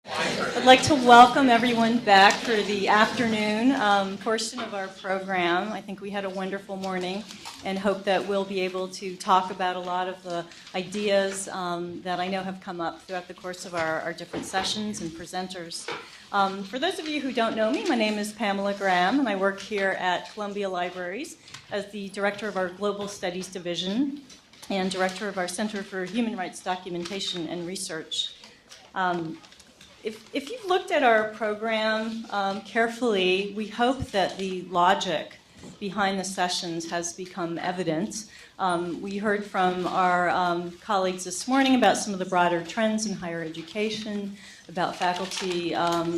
I'd like to welcome everyone back for the afternoon portion of our program. I think we had a wonderful morning and hope that we'll be able to talk about a lot of the ideas that I know have come up throughout the course of our different sessions and presenters. For those of you who don't know me, my name is Pamela Graham, and I work here at Columbia Libraries as the director of our Global Studies Division and director of our Center for Human Rights Documentation and Research. If you've looked at our program carefully, we hope that the logic behind the sessions has become evident. We heard from our colleagues this morning about some of the broader trends in higher education, about faculty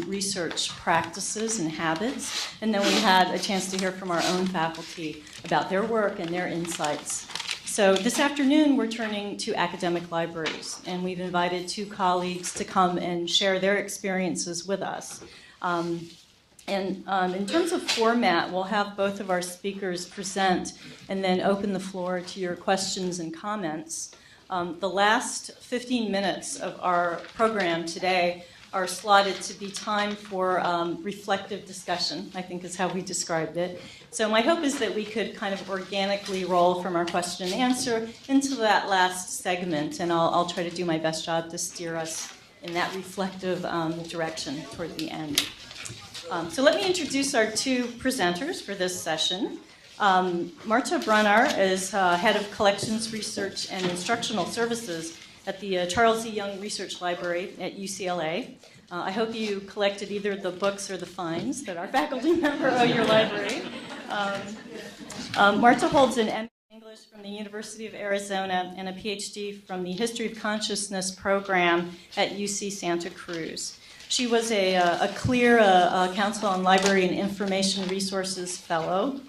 research practices and habits, and then we had a chance to hear from our own faculty about their work and their insights. So this afternoon, we're turning to academic libraries, and we've invited two colleagues to come and share their experiences with us. In terms of format, we'll have both of our speakers present and then open the floor to your questions and comments. The last 15 minutes of our program today are slotted to be time for reflective discussion, I think is how we described it. So my hope is that we could kind of organically roll from our question and answer into that last segment, and I'll try to do my best job to steer us in that reflective direction toward the end. So let me introduce our two presenters for this session. Marta Brunner is head of collections research and instructional services at the Charles E. Young Research Library at UCLA. I hope you collected either the books or the fines that our faculty member owe your library. Marta holds an MA in English from the University of Arizona and a PhD from the History of Consciousness program at UC Santa Cruz. She was a CLEAR Council on Library and Information Resources Fellow,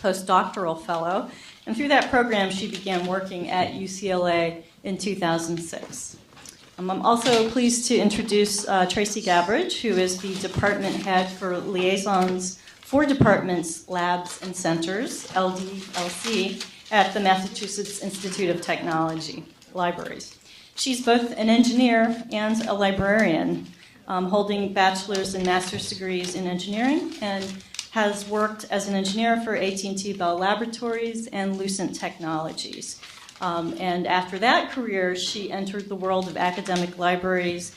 postdoctoral fellow, and through that program she began working at UCLA in 2006. I'm also pleased to introduce Tracy Gabridge, who is the department head for Liaisons for Departments, Labs, and Centers, LDLC, at the Massachusetts Institute of Technology Libraries. She's both an engineer and a librarian, holding bachelor's and master's degrees in engineering, and has worked as an engineer for AT&T Bell Laboratories and Lucent Technologies. And after that career, she entered the world of academic libraries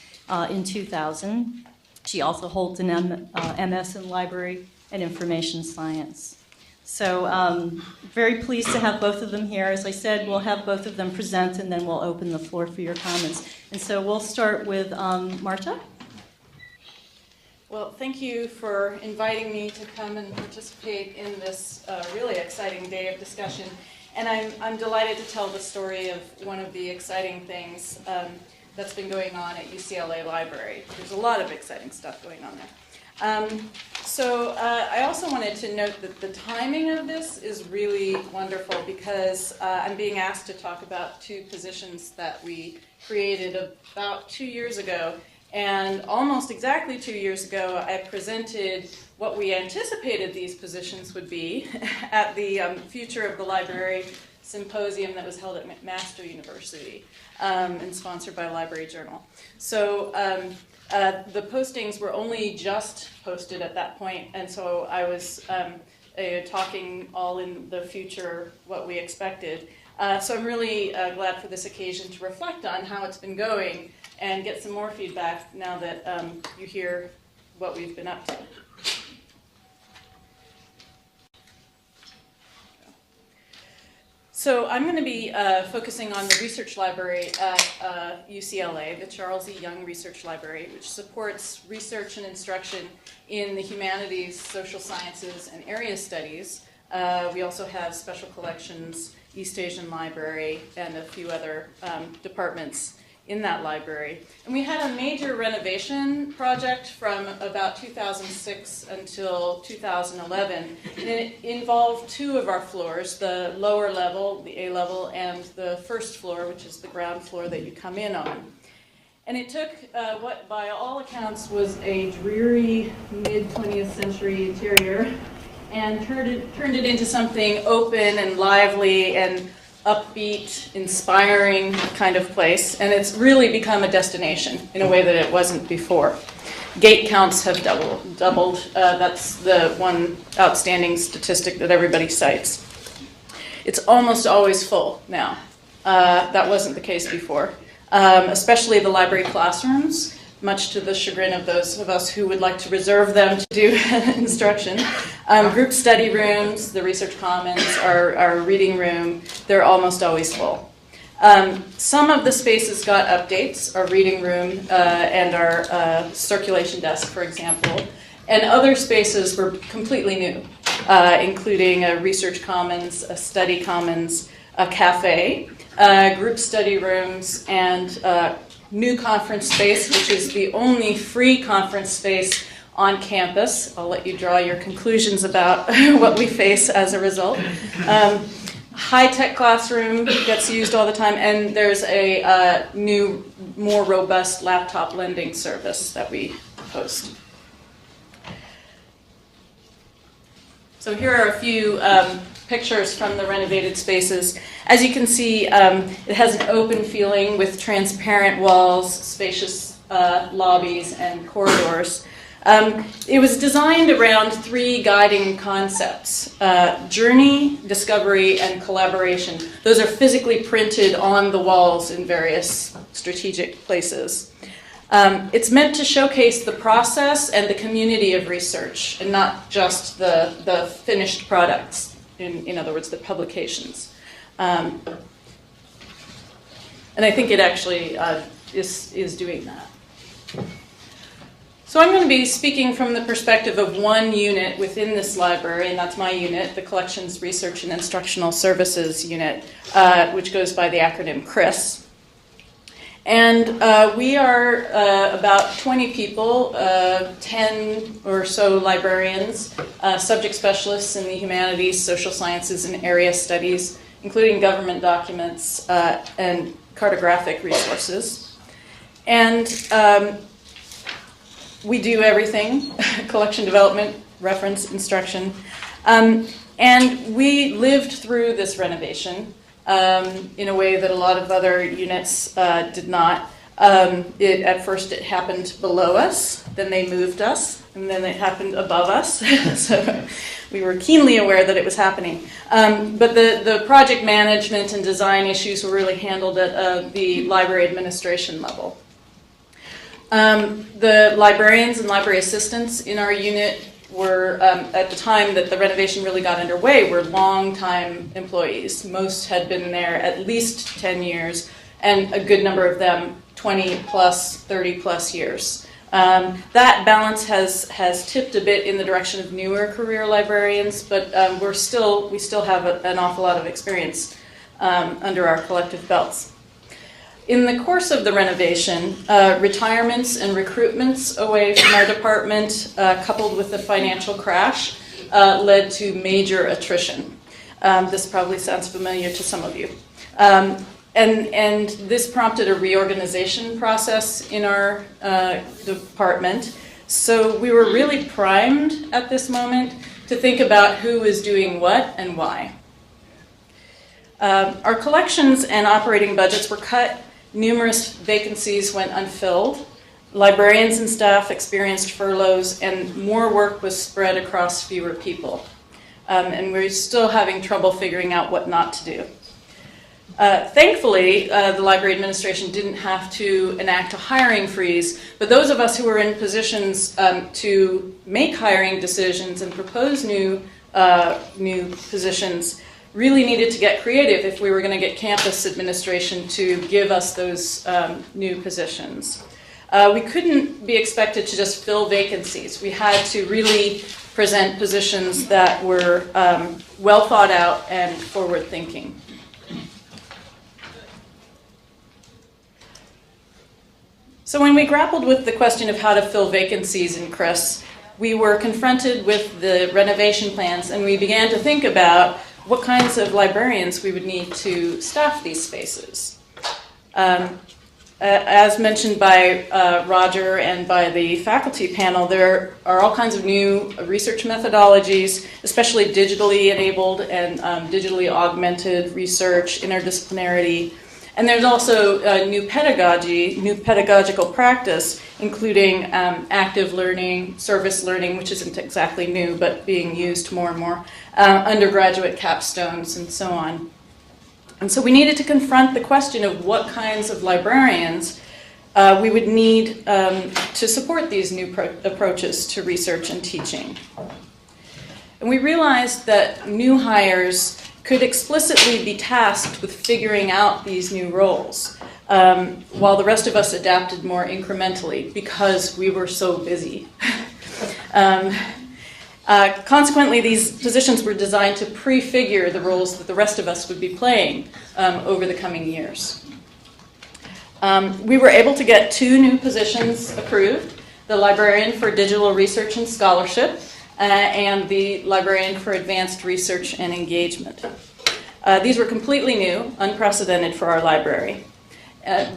in 2000. She also holds an MS in Library and Information Science. So very pleased to have both of them here. As I said, we'll have both of them present, and then we'll open the floor for your comments. And so we'll start with Marta. Well, thank you for inviting me to come and participate in this really exciting day of discussion. And I'm delighted to tell the story of one of the exciting things that's been going on at UCLA Library. There's a lot of exciting stuff going on there. I also wanted to note that the timing of this is really wonderful because I'm being asked to talk about two positions that we created about 2 years ago. And almost exactly 2 years ago, I presented what we anticipated these positions would be at the Future of the Library Symposium that was held at McMaster University and sponsored by Library Journal. So the postings were only just posted at that point, and so I was talking all in the future, what we expected. So I'm really glad for this occasion to reflect on how it's been going and get some more feedback now that you hear what we've been up to. So I'm going to be focusing on the research library at UCLA, the Charles E. Young Research Library, which supports research and instruction in the humanities, social sciences, and area studies. We also have special collections, East Asian Library, and a few other departments in that library. And we had a major renovation project from about 2006 until 2011. And it involved two of our floors, the lower level, the A level, and the first floor, which is the ground floor that you come in on. And it took what by all accounts was a dreary mid-20th century interior and turned it into something open and lively and upbeat, inspiring kind of place, and it's really become a destination in a way that it wasn't before. Gate counts have doubled. That's the one outstanding statistic that everybody cites. It's almost always full now. That wasn't the case before, especially the library classrooms, much to the chagrin of those of us who would like to reserve them to do instruction. Group study rooms, the research commons, our reading room, they're almost always full. Some of the spaces got updates, our reading room and our circulation desk, for example, and other spaces were completely new, including a research commons, a study commons, a cafe, group study rooms, and new conference space, which is the only free conference space on campus. I'll let you draw your conclusions about what we face as a result. High-tech classroom gets used all the time, and there's a new, more robust laptop lending service that we host. So here are a few pictures from the renovated spaces. As you can see, it has an open feeling with transparent walls, spacious lobbies, and corridors. It was designed around three guiding concepts: journey, discovery, and collaboration. Those are physically printed on the walls in various strategic places. It's meant to showcase the process and the community of research, and not just the finished products, in other words, the publications. And I think it actually is doing that. So I'm going to be speaking from the perspective of one unit within this library, and that's my unit, the Collections, Research, and Instructional Services Unit, which goes by the acronym CRIS. And we are about 20 people, 10 or so librarians, subject specialists in the humanities, social sciences, and area studies, including government documents and cartographic resources. And we do everything: collection development, reference, instruction. And we lived through this renovation in a way that a lot of other units did not. At first it happened below us, then they moved us, and then it happened above us. So we were keenly aware that it was happening. But the project management and design issues were really handled at the library administration level. The librarians and library assistants in our unit were, at the time that the renovation really got underway, were long-time employees. Most had been there at least 10 years, and a good number of them 20 plus, 30 plus years. That balance has tipped a bit in the direction of newer career librarians, but we still have an awful lot of experience under our collective belts. In the course of the renovation, retirements and recruitments away from our department, coupled with the financial crash, led to major attrition. This probably sounds familiar to some of you. And this prompted a reorganization process in our department. So we were really primed at this moment to think about who was doing what and why. Our collections and operating budgets were cut. Numerous vacancies went unfilled. Librarians and staff experienced furloughs, and more work was spread across fewer people. And we're still having trouble figuring out what not to do. Thankfully, the library administration didn't have to enact a hiring freeze, but those of us who were in positions to make hiring decisions and propose new positions really needed to get creative if we were going to get campus administration to give us those new positions. We couldn't be expected to just fill vacancies. We had to really present positions that were well thought out and forward-thinking. So when we grappled with the question of how to fill vacancies in CRIS, we were confronted with the renovation plans, and we began to think about what kinds of librarians we would need to staff these spaces. as mentioned by Roger and by the faculty panel, there are all kinds of new research methodologies, especially digitally enabled and digitally augmented research, interdisciplinarity. And there's also new pedagogy, new pedagogical practice, including active learning, service learning, which isn't exactly new, but being used more and more, undergraduate capstones, and so on. And so we needed to confront the question of what kinds of librarians we would need to support these new approaches to research and teaching. And we realized that new hires could explicitly be tasked with figuring out these new roles, while the rest of us adapted more incrementally because we were so busy. Consequently, these positions were designed to prefigure the roles that the rest of us would be playing over the coming years. We were able to get 2 new positions approved, the Librarian for Digital Research and Scholarship and the Librarian for Advanced Research and Engagement. These were completely new, unprecedented for our library.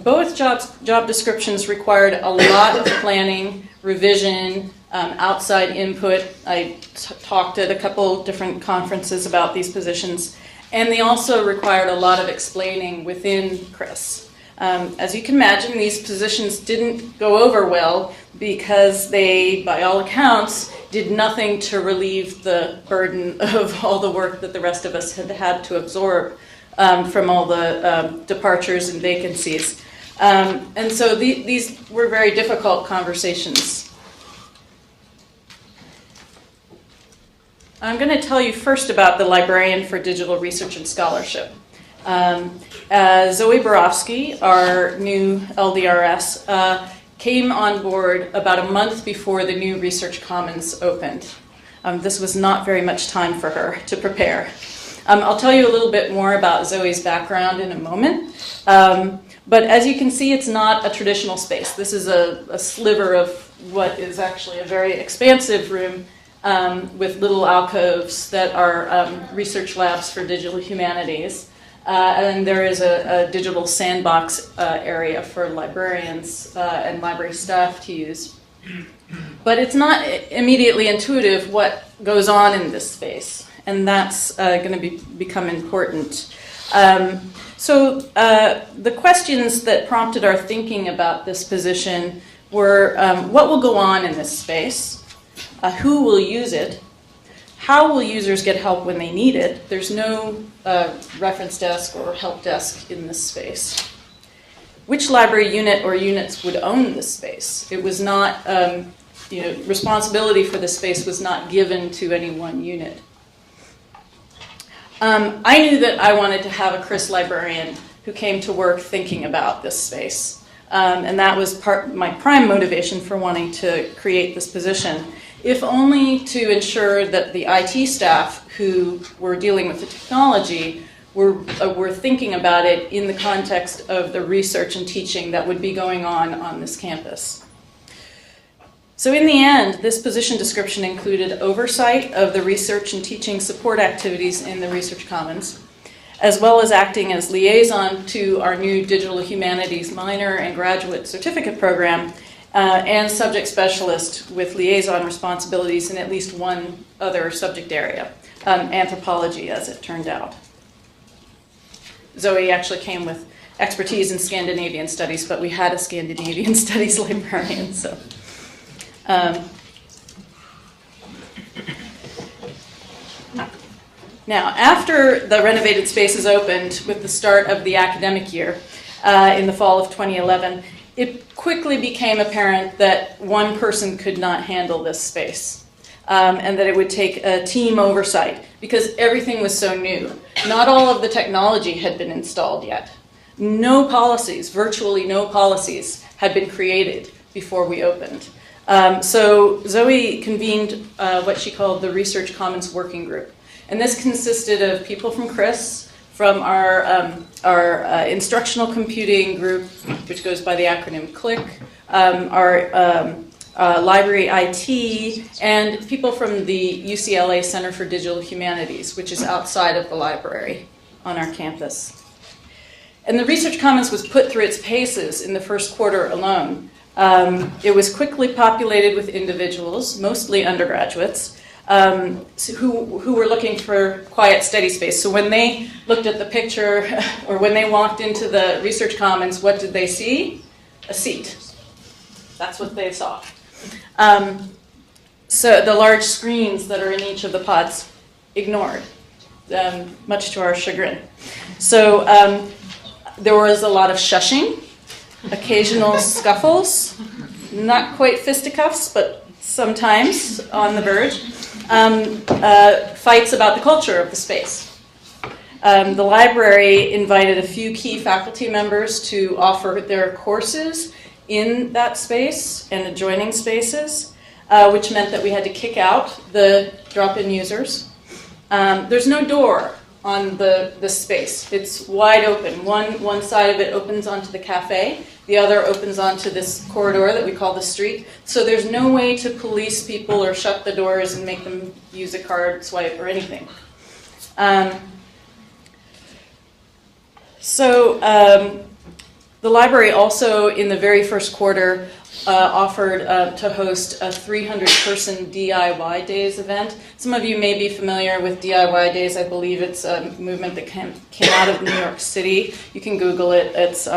Both job descriptions required a lot of planning, revision, outside input. I talked at a couple different conferences about these positions, and they also required a lot of explaining within CRIS. As you can imagine, these positions didn't go over well because they, by all accounts, did nothing to relieve the burden of all the work that the rest of us had had to absorb from all the departures and vacancies. And so these were very difficult conversations. I'm going to tell you first about the Librarian for Digital Research and Scholarship. Zoe Borofsky, our new LDRS, came on board about a month before the new Research Commons opened. This was not very much time for her to prepare. I'll tell you a little bit more about Zoe's background in a moment. But as you can see, it's not a traditional space. This is a sliver of what is actually a very expansive room with little alcoves that are research labs for digital humanities. And there is a digital sandbox area for librarians and library staff to use. But it's not immediately intuitive what goes on in this space, and that's going to become important. So the questions that prompted our thinking about this position were what will go on in this space? Who will use it? How will users get help when they need it? There's no reference desk or help desk in this space. Which library unit or units would own this space? It was not, responsibility for the space was not given to any one unit. I knew that I wanted to have a CRIS librarian who came to work thinking about this space. And that was my prime motivation for wanting to create this position, if only to ensure that the IT staff who were dealing with the technology were thinking about it in the context of the research and teaching that would be going on this campus. So in the end, this position description included oversight of the research and teaching support activities in the Research Commons, as well as acting as liaison to our new Digital Humanities minor and graduate certificate program, and subject specialist with liaison responsibilities in at least one other subject area, anthropology, as it turned out. Zoe actually came with expertise in Scandinavian studies, but we had a Scandinavian studies librarian, so. Now, after the renovated spaces opened with the start of the academic year in the fall of 2011, it quickly became apparent that one person could not handle this space, and that it would take a team oversight because everything was so new. Not all of the technology had been installed yet. No policies, virtually no policies, had been created before we opened. So Zoe convened what she called the Research Commons Working Group. And this consisted of people from CRIS, from our instructional computing group, which goes by the acronym CLIC, our library IT, and people from the UCLA Center for Digital Humanities, which is outside of the library on our campus. And the Research Commons was put through its paces in the first quarter alone. It was quickly populated with individuals, mostly undergraduates, who were looking for quiet, steady space. So when they looked at the picture, or when they walked into the Research Commons, what did they see? A seat. That's what they saw. So the large screens that are in each of the pods, ignored, much to our chagrin. So there was a lot of shushing, occasional scuffles, not quite fisticuffs, but sometimes on the verge, fights about the culture of the space. The library invited a few key faculty members to offer their courses in that space and adjoining spaces, which meant that we had to kick out the drop-in users. There's no door on the space. It's wide open. One side of it opens onto the cafe. The other opens onto this corridor that we call the street. So there's no way to police people or shut the doors and make them use a card swipe or anything. The library also, in the very first quarter, offered to host a 300-person DIY Days event. Some of you may be familiar with DIY Days. I believe it's a movement that came out of New York City. You can Google it. It's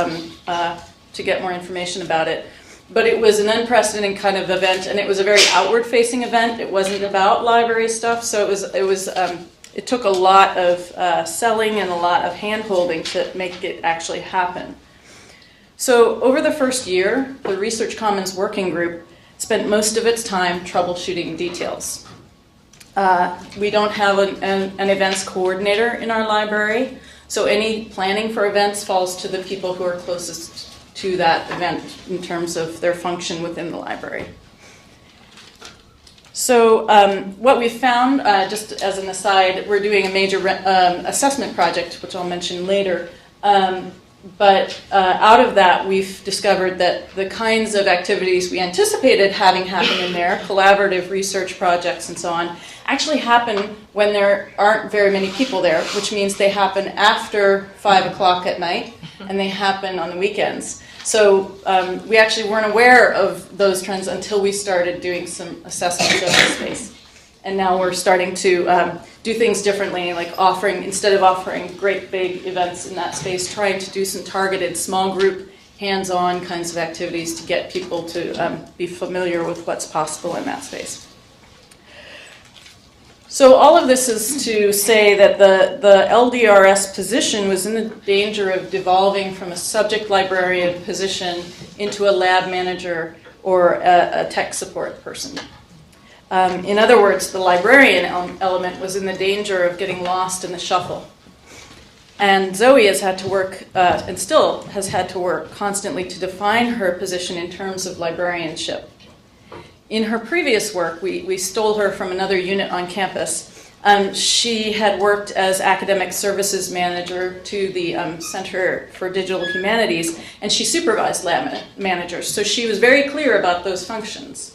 to get more information about it. But it was an unprecedented kind of event, and it was a very outward-facing event. It wasn't about library stuff, so it took a lot of selling and a lot of hand-holding to make it actually happen. So over the first year, the Research Commons Working Group spent most of its time troubleshooting details. We don't have an events coordinator in our library, so any planning for events falls to the people who are closest to that event in terms of their function within the library. So what we found, just as an aside, we're doing a major assessment project, which I'll mention later. But out of that, we've discovered that the kinds of activities we anticipated having happen in there, collaborative research projects and so on, actually happen when there aren't very many people there, which means they happen after 5 o'clock at night, and they happen on the weekends. So we actually weren't aware of those trends until we started doing some assessments of the space. And now we're starting to do things differently, like instead of offering great big events in that space, trying to do some targeted small group, hands-on kinds of activities to get people to be familiar with what's possible in that space. So all of this is to say that the LDRS position was in the danger of devolving from a subject librarian position into a lab manager or a tech support person. In other words, the librarian element was in the danger of getting lost in the shuffle. And Zoe has had to work, and still has had to work constantly to define her position in terms of librarianship. In her previous work, we stole her from another unit on campus. She had worked as academic services manager to the Center for Digital Humanities, and she supervised lab managers. So she was very clear about those functions.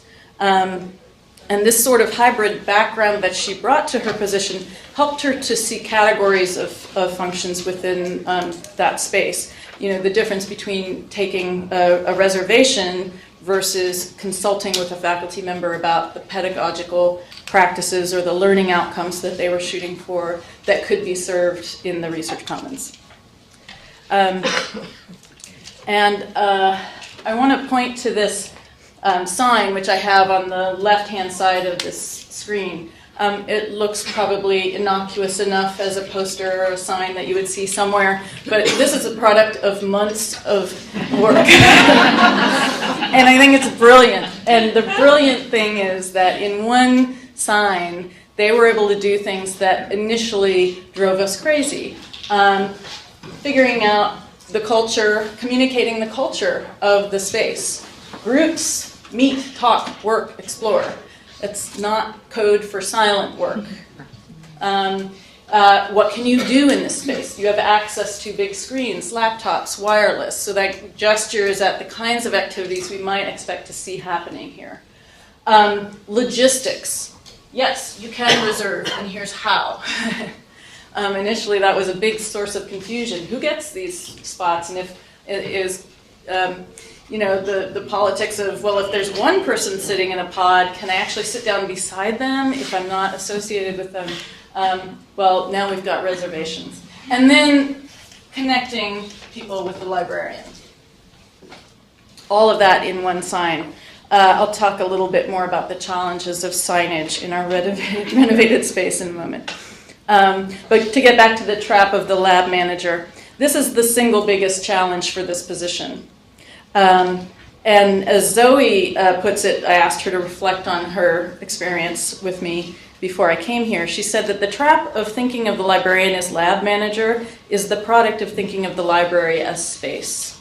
And this sort of hybrid background that she brought to her position helped her to see categories of functions within that space. You know, the difference between taking a reservation versus consulting with a faculty member about the pedagogical practices or the learning outcomes that they were shooting for that could be served in the Research Commons. I want to point to this sign, which I have on the left-hand side of this screen. It looks probably innocuous enough as a poster or a sign that you would see somewhere, but this is a product of months of work. And I think it's brilliant. And the brilliant thing is that in one sign, they were able to do things that initially drove us crazy. Figuring out the culture, communicating the culture of the space. Groups meet, talk, work, explore. It's not code for silent work. What can you do in this space? You have access to big screens, laptops, wireless, so that gestures at the kinds of activities we might expect to see happening here. Logistics. Yes, you can reserve, and here's how. Initially, that was a big source of confusion. Who gets these spots? And if it is, you know, the politics of, well, if there's one person sitting in a pod, can I actually sit down beside them if I'm not associated with them? Well, now we've got reservations. And then connecting people with the librarian. All of that in one sign. I'll talk a little bit more about the challenges of signage in our renovated space in a moment. But to get back to the trap of the lab manager, this is the single biggest challenge for this position. And as Zoe puts it, I asked her to reflect on her experience with me before I came here. She said that the trap of thinking of the librarian as lab manager is the product of thinking of the library as space.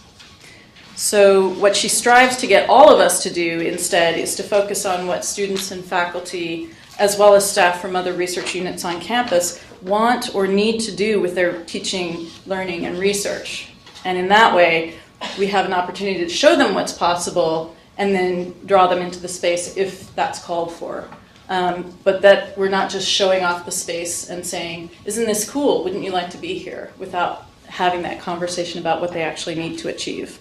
So what she strives to get all of us to do instead is to focus on what students and faculty, as well as staff from other research units on campus, want or need to do with their teaching, learning, and research. And in that way, we have an opportunity to show them what's possible and then draw them into the space if that's called for. But that we're not just showing off the space and saying, isn't this cool? Wouldn't you like to be here? Without having that conversation about what they actually need to achieve.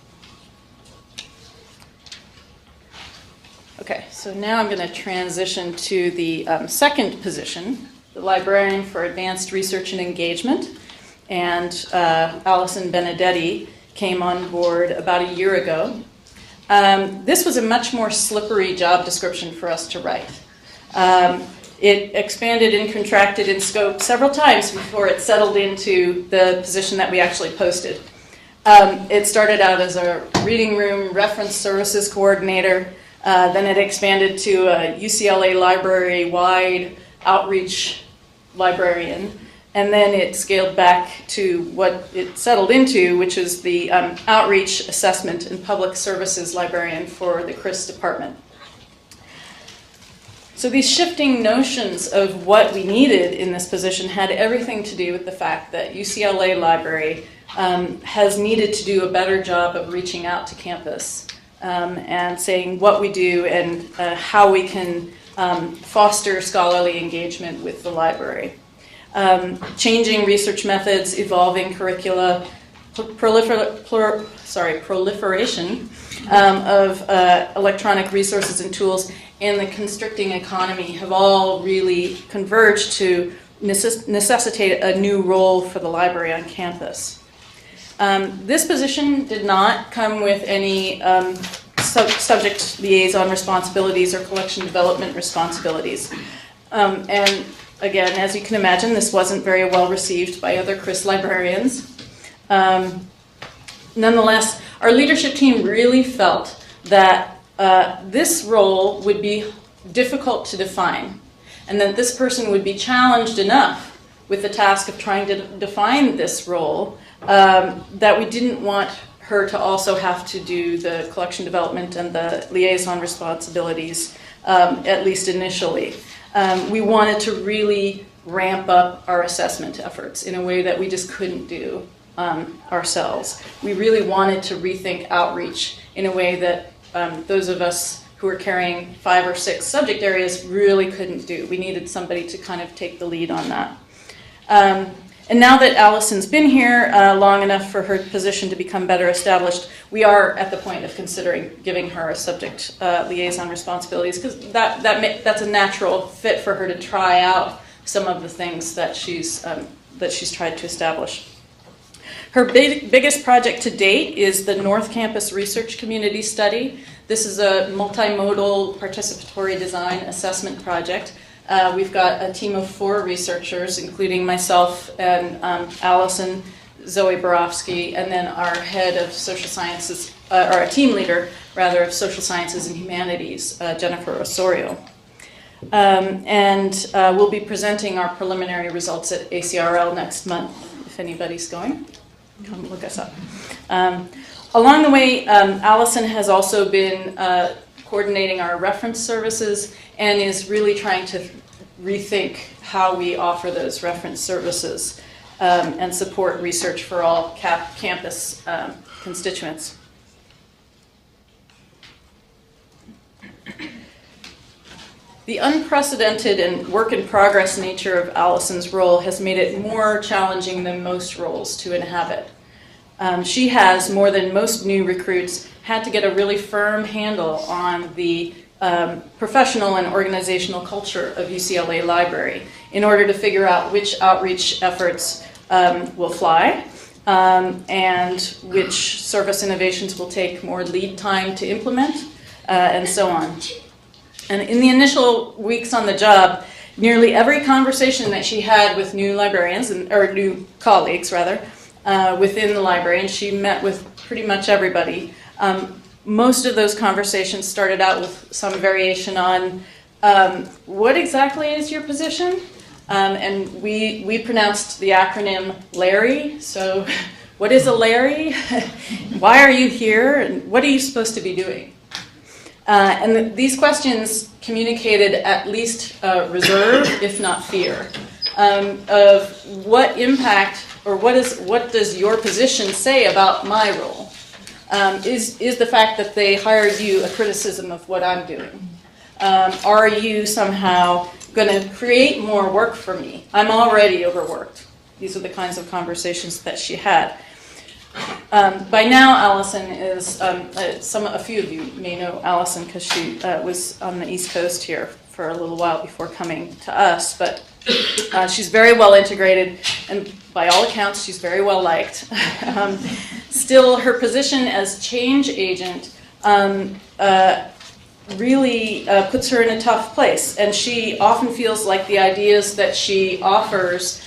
Okay, so now I'm going to transition to the second position, the librarian for advanced research and engagement. And Allison Benedetti came on board about a year ago. This was a much more slippery job description for us to write. It expanded and contracted in scope several times before it settled into the position that we actually posted. It started out as a reading room reference services coordinator. Then it expanded to a UCLA library-wide outreach librarian. And then it scaled back to what it settled into, which is the outreach, assessment, and public services librarian for the Chris department. So these shifting notions of what we needed in this position had everything to do with the fact that UCLA Library has needed to do a better job of reaching out to campus and saying what we do and how we can foster scholarly engagement with the library. Changing research methods, evolving curricula, proliferation of electronic resources and tools, and the constricting economy have all really converged to necessitate a new role for the library on campus. This position did not come with any subject liaison responsibilities or collection development responsibilities. And again, as you can imagine, this wasn't very well received by other Chris librarians. Nonetheless, our leadership team really felt that this role would be difficult to define, and that this person would be challenged enough with the task of trying to define this role that we didn't want her to also have to do the collection development and the liaison responsibilities, at least initially. We wanted to really ramp up our assessment efforts in a way that we just couldn't do ourselves. We really wanted to rethink outreach in a way that those of us who were carrying 5 or 6 subject areas really couldn't do. We needed somebody to kind of take the lead on that. And now that Allison's been here long enough for her position to become better established, we are at the point of considering giving her a subject liaison responsibilities, because that's a natural fit for her to try out some of the things that she's tried to establish. Her biggest project to date is the North Campus Research Community Study. This is a multimodal participatory design assessment project. We've got a team of 4 researchers, including myself and Allison, Zoe Borofsky, and then our head of social sciences, or our team leader, rather, of social sciences and humanities, Jennifer Osorio. And we'll be presenting our preliminary results at ACRL next month, if anybody's going. Come look us up. Along the way, Allison has also been coordinating our reference services and is really trying to rethink how we offer those reference services and support research for all campus constituents. The unprecedented and work-in-progress nature of Allison's role has made it more challenging than most roles to inhabit. She has, more than most new recruits, had to get a really firm handle on the professional and organizational culture of UCLA Library in order to figure out which outreach efforts will fly and which service innovations will take more lead time to implement, and so on. And in the initial weeks on the job, nearly every conversation that she had with new librarians, or new colleagues rather, within the library, and she met with pretty much everybody, most of those conversations started out with some variation on what exactly is your position? And we pronounced the acronym Larry. So what is a Larry? Why are you here? And what are you supposed to be doing? And these questions communicated at least reserve, if not fear, of what impact or what does your position say about my role? Is the fact that they hired you a criticism of what I'm doing? Are you somehow going to create more work for me? I'm already overworked. These are the kinds of conversations that she had. By now, Allison is, a few of you may know Allison because she was on the East Coast here for a little while before coming to us, but she's very well integrated, and by all accounts, she's very well liked. Still, her position as change agent really puts her in a tough place, and she often feels like the ideas that she offers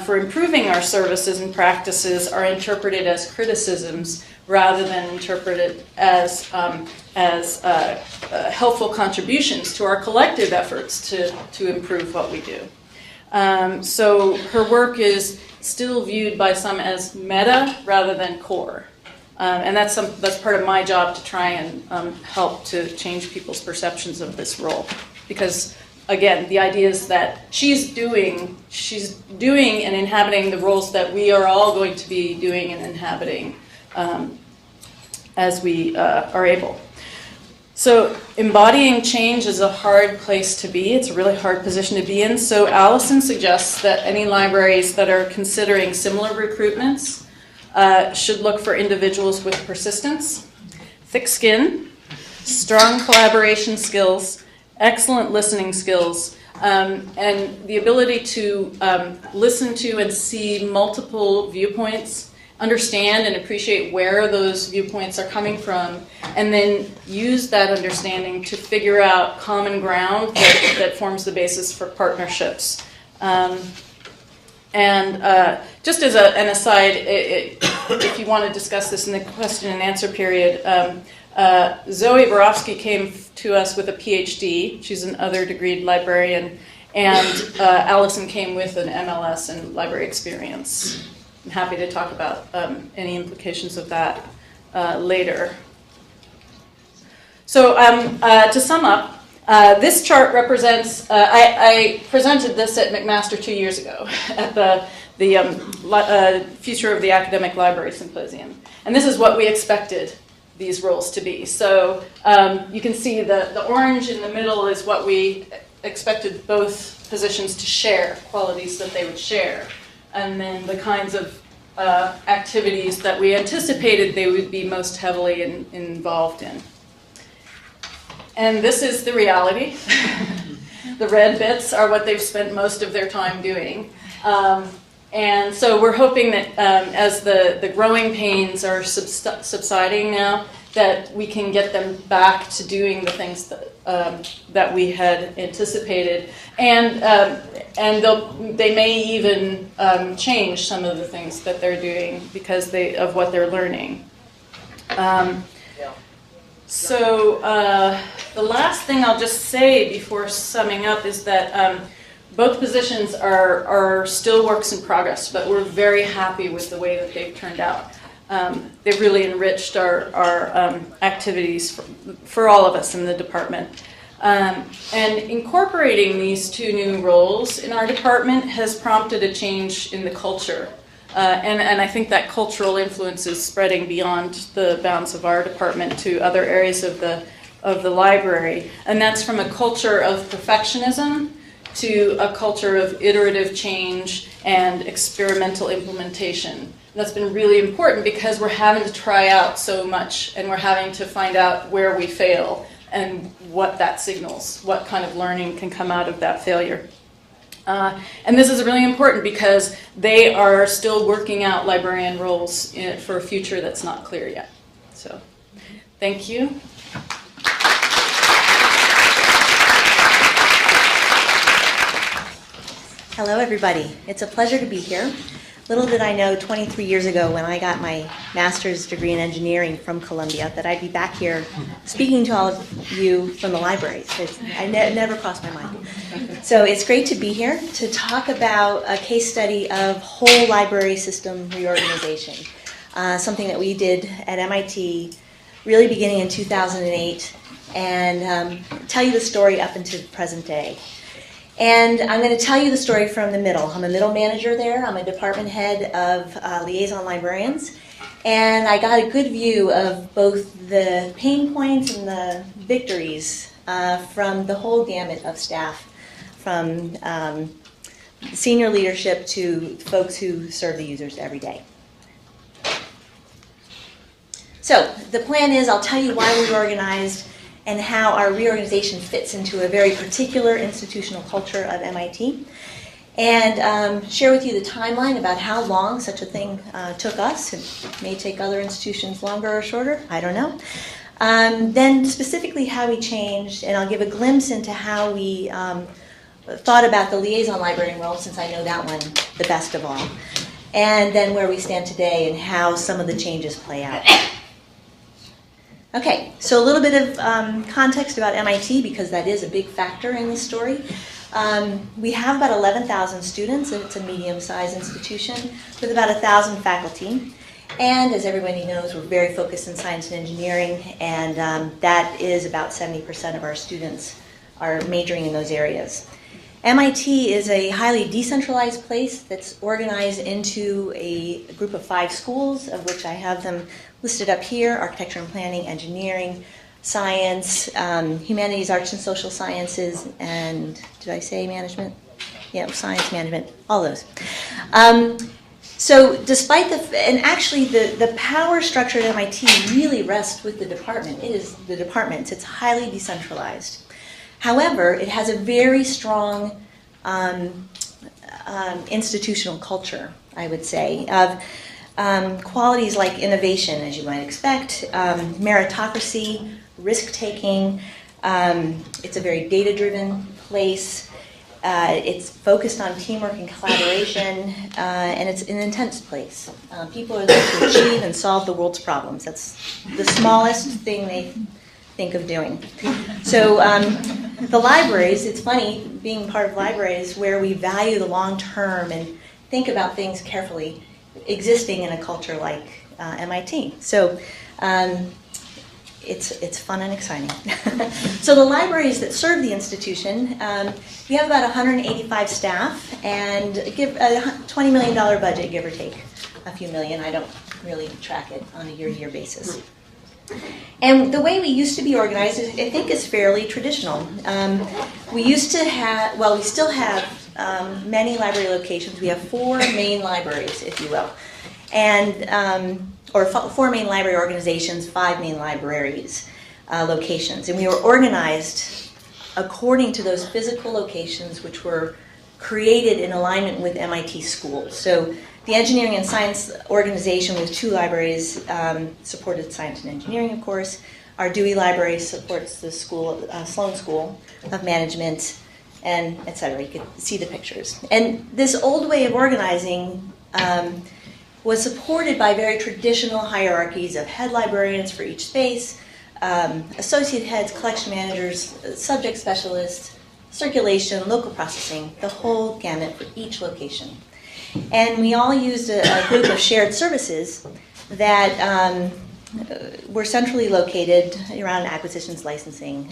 for improving our services and practices are interpreted as criticisms rather than interpreted as helpful contributions to our collective efforts to improve what we do. So her work is still viewed by some as meta rather than core. And that's part of my job to try and help to change people's perceptions of this role. Because, again, the idea is that she's doing and inhabiting the roles that we are all going to be doing and inhabiting as we are able. So embodying change is a hard place to be. It's a really hard position to be in. So Allison suggests that any libraries that are considering similar recruitments should look for individuals with persistence, thick skin, strong collaboration skills, excellent listening skills, and the ability to listen to and see multiple viewpoints, understand and appreciate where those viewpoints are coming from, and then use that understanding to figure out common ground that forms the basis for partnerships. Just as an aside, if you want to discuss this in the question and answer period, Zoe Borofsky came to us with a PhD. She's an other degreed librarian, and Allison came with an MLS and library experience. I'm happy to talk about any implications of that later. So to sum up, this chart represents, I presented this at McMaster 2 years ago at the Future of the Academic Library Symposium. And this is what we expected these roles to be. So you can see the orange in the middle is what we expected both positions to share, qualities that they would share. And then the kinds of activities that we anticipated they would be most heavily involved in. And this is the reality. The red bits are what they've spent most of their time doing. And so we're hoping that as the growing pains are subsiding now, that we can get them back to doing the things that we had anticipated. And they may even change some of the things that they're doing because of what they're learning. So the last thing I'll just say before summing up is that both positions are still works in progress, but we're very happy with the way that they've turned out. They've really enriched our activities for all of us in the department. And incorporating these two new roles in our department has prompted a change in the culture. And I think that cultural influence is spreading beyond the bounds of our department to other areas of the of the library, and that's from a culture of perfectionism to a culture of iterative change and experimental implementation. That's been really important because we're having to try out so much, and we're having to find out where we fail and what that signals, what kind of learning can come out of that failure. And this is really important because they are still working out librarian roles for a future that's not clear yet. So, thank you. Hello, everybody. It's a pleasure to be here. Little did I know 23 years ago when I got my master's degree in engineering from Columbia that I'd be back here speaking to all of you from the libraries. It never crossed my mind. So it's great to be here to talk about a case study of whole library system reorganization, something that we did at MIT really beginning in 2008, and tell you the story up until the present day. And I'm going to tell you the story from the middle. I'm a middle manager there. I'm a department head of Liaison Librarians. And I got a good view of both the pain points and the victories from the whole gamut of staff, from senior leadership to folks who serve the users every day. So the plan is I'll tell you why we organized and how our reorganization fits into a very particular institutional culture of MIT, and share with you the timeline about how long such a thing took us. It may take other institutions longer or shorter, I don't know. Then specifically how we changed, and I'll give a glimpse into how we thought about the liaison librarian role, since I know that one the best of all, and then where we stand today and how some of the changes play out. Okay, so a little bit of context about MIT, because that is a big factor in this story. We have about 11,000 students, and it's a medium-sized institution with about 1,000 faculty. And as everybody knows, we're very focused in science and engineering, and that is about 70% of our students are majoring in those areas. MIT is a highly decentralized place that's organized into a group of 5 schools, of which I have them listed up here: architecture and planning, engineering, science, humanities, arts and social sciences, and did I say management? Yeah, science, management, all those. So despite and actually the power structure at MIT really rests with the department. It is the departments. It's highly decentralized. However, it has a very strong institutional culture, I would say, of qualities like innovation, as you might expect, meritocracy, risk-taking. It's a very data-driven place. It's focused on teamwork and collaboration, and it's an intense place. People are there to achieve and solve the world's problems. That's the smallest thing they think of doing. So the libraries, it's funny, being part of libraries where we value the long term and think about things carefully, existing in a culture like MIT. So it's fun and exciting. So the libraries that serve the institution, we have about 185 staff and give a $20 million budget, give or take a few million. I don't really track it on a year-to-year basis. And the way we used to be organized, I think, is fairly traditional. We used to have, well, we still have many library locations. We have 4 main libraries, if you will, and or 4 main library organizations, 5 main libraries locations, and we were organized according to those physical locations, which were created in alignment with MIT schools. So the engineering and science organization with 2 libraries supported science and engineering, of course. Our Dewey Library supports the school, Sloan School of Management, and et cetera. You can see the pictures. And this old way of organizing was supported by very traditional hierarchies of head librarians for each space, associate heads, collection managers, subject specialists, circulation, local processing, the whole gamut for each location. And we all used a group of shared services that were centrally located around acquisitions, licensing,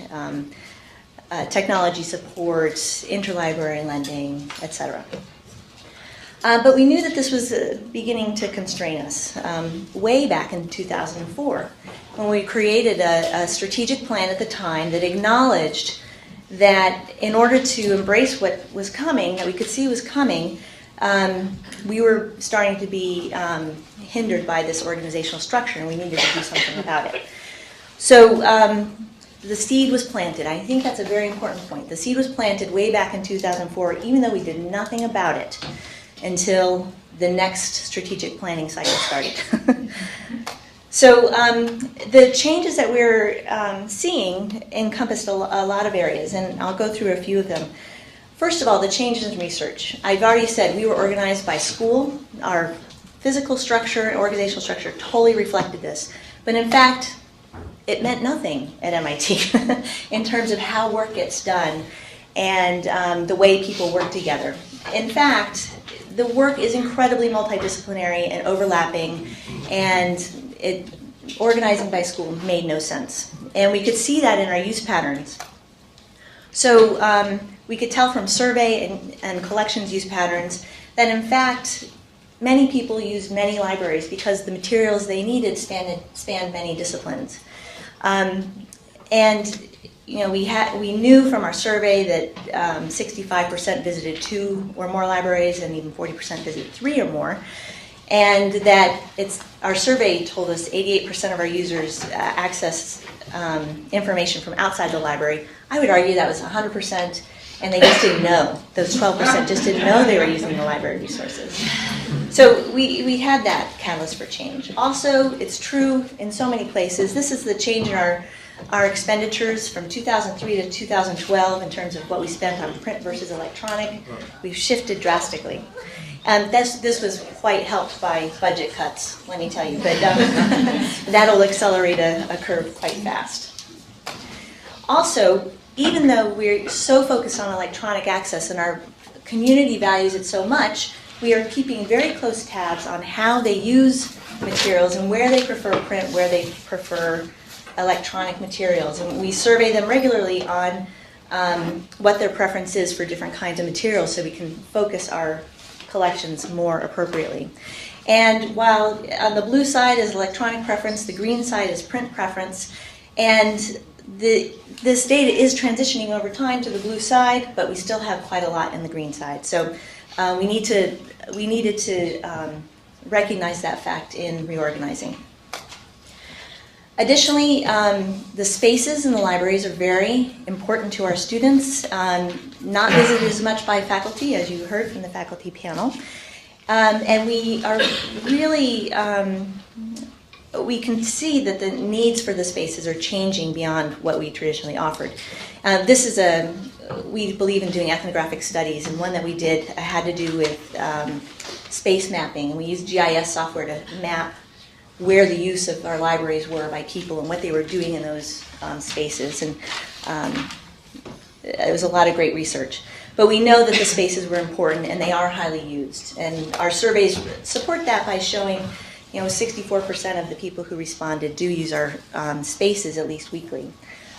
technology support, interlibrary lending, etc. But we knew that this was beginning to constrain us way back in 2004 when we created a strategic plan at the time that acknowledged that in order to embrace what was coming, that we could see was coming, we were starting to be hindered by this organizational structure, and we needed to do something about it. So the seed was planted. I think that's a very important point. The seed was planted way back in 2004, even though we did nothing about it until the next strategic planning cycle started. So the changes that we're seeing encompassed a lot of areas, and I'll go through a few of them. First of all, the changes in research. I've already said we were organized by school. Our physical structure and organizational structure totally reflected this. But in fact, it meant nothing at MIT in terms of how work gets done and the way people work together. In fact, the work is incredibly multidisciplinary and overlapping, and organizing by school made no sense. And we could see that in our use patterns. So we could tell from survey and collections use patterns that in fact many people used many libraries because the materials they needed spanned many disciplines. And you know, we knew from our survey that 65% visited 2 or more libraries, and even 40% visited 3 or more. And that our survey told us 88% of our users access information from outside the library. I would argue that was 100%, and they just didn't know. Those 12% just didn't know they were using the library resources. So we had that catalyst for change. Also, it's true in so many places. This is the change in our expenditures from 2003 to 2012 in terms of what we spent on print versus electronic. We've shifted drastically. And this was quite helped by budget cuts, let me tell you. But that'll accelerate a curve quite fast. Also, even though we're so focused on electronic access and our community values it so much, we are keeping very close tabs on how they use materials and where they prefer print, where they prefer electronic materials. And we survey them regularly on what their preference is for different kinds of materials so we can focus our collections more appropriately. And while on the blue side is electronic preference, the green side is print preference, and this data is transitioning over time to the blue side, but we still have quite a lot in the green side. So we needed to recognize that fact in reorganizing. Additionally, the spaces in the libraries are very important to our students, not visited as much by faculty, as you heard from the faculty panel. And we are really, we can see that the needs for the spaces are changing beyond what we traditionally offered. We believe in doing ethnographic studies, and one that we did had to do with space mapping, and we used GIS software to map where the use of our libraries were by people and what they were doing in those spaces. And it was a lot of great research. But we know that the spaces were important and they are highly used. And our surveys support that by showing, 64% of the people who responded do use our spaces at least weekly.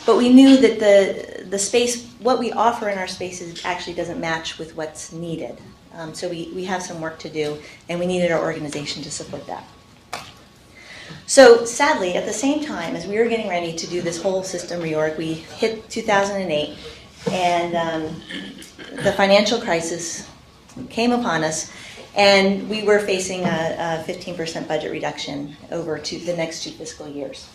But we knew that the space, what we offer in our spaces actually doesn't match with what's needed. So we have some work to do, and we needed our organization to support that. So sadly, at the same time as we were getting ready to do this whole system reorg, we hit 2008, and the financial crisis came upon us, and we were facing a 15% budget reduction over the next 2 fiscal years,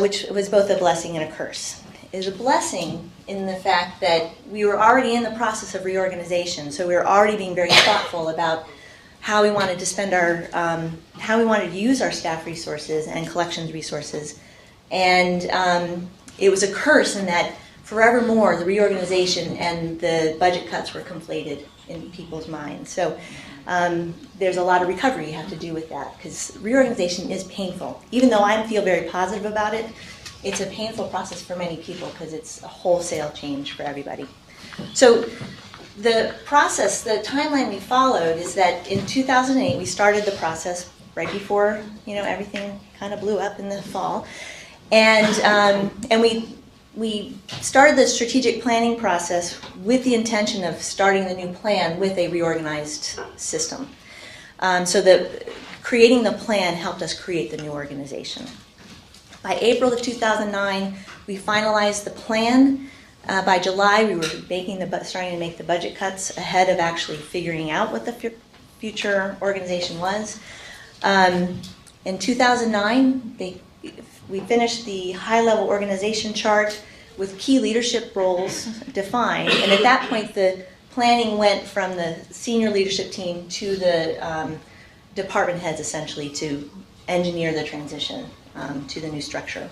which was both a blessing and a curse. It was a blessing in the fact that we were already in the process of reorganization, so we were already being very thoughtful about how we wanted to spend how we wanted to use our staff resources and collections resources. And it was a curse in that forevermore the reorganization and the budget cuts were conflated in people's minds. So there's a lot of recovery you have to do with that, because reorganization is painful. Even though I feel very positive about it, it's a painful process for many people because it's a wholesale change for everybody. So the process, the timeline we followed is that in 2008 we started the process right before everything kind of blew up in the fall, and we we started the strategic planning process with the intention of starting the new plan with a reorganized system. So that creating the plan helped us create the new organization. By April of 2009, we finalized the plan. By July, we were starting to make the budget cuts ahead of actually figuring out what the future organization was. In 2009, we finished the high-level organization chart with key leadership roles defined, and at that point, the planning went from the senior leadership team to the department heads, essentially, to engineer the transition to the new structure.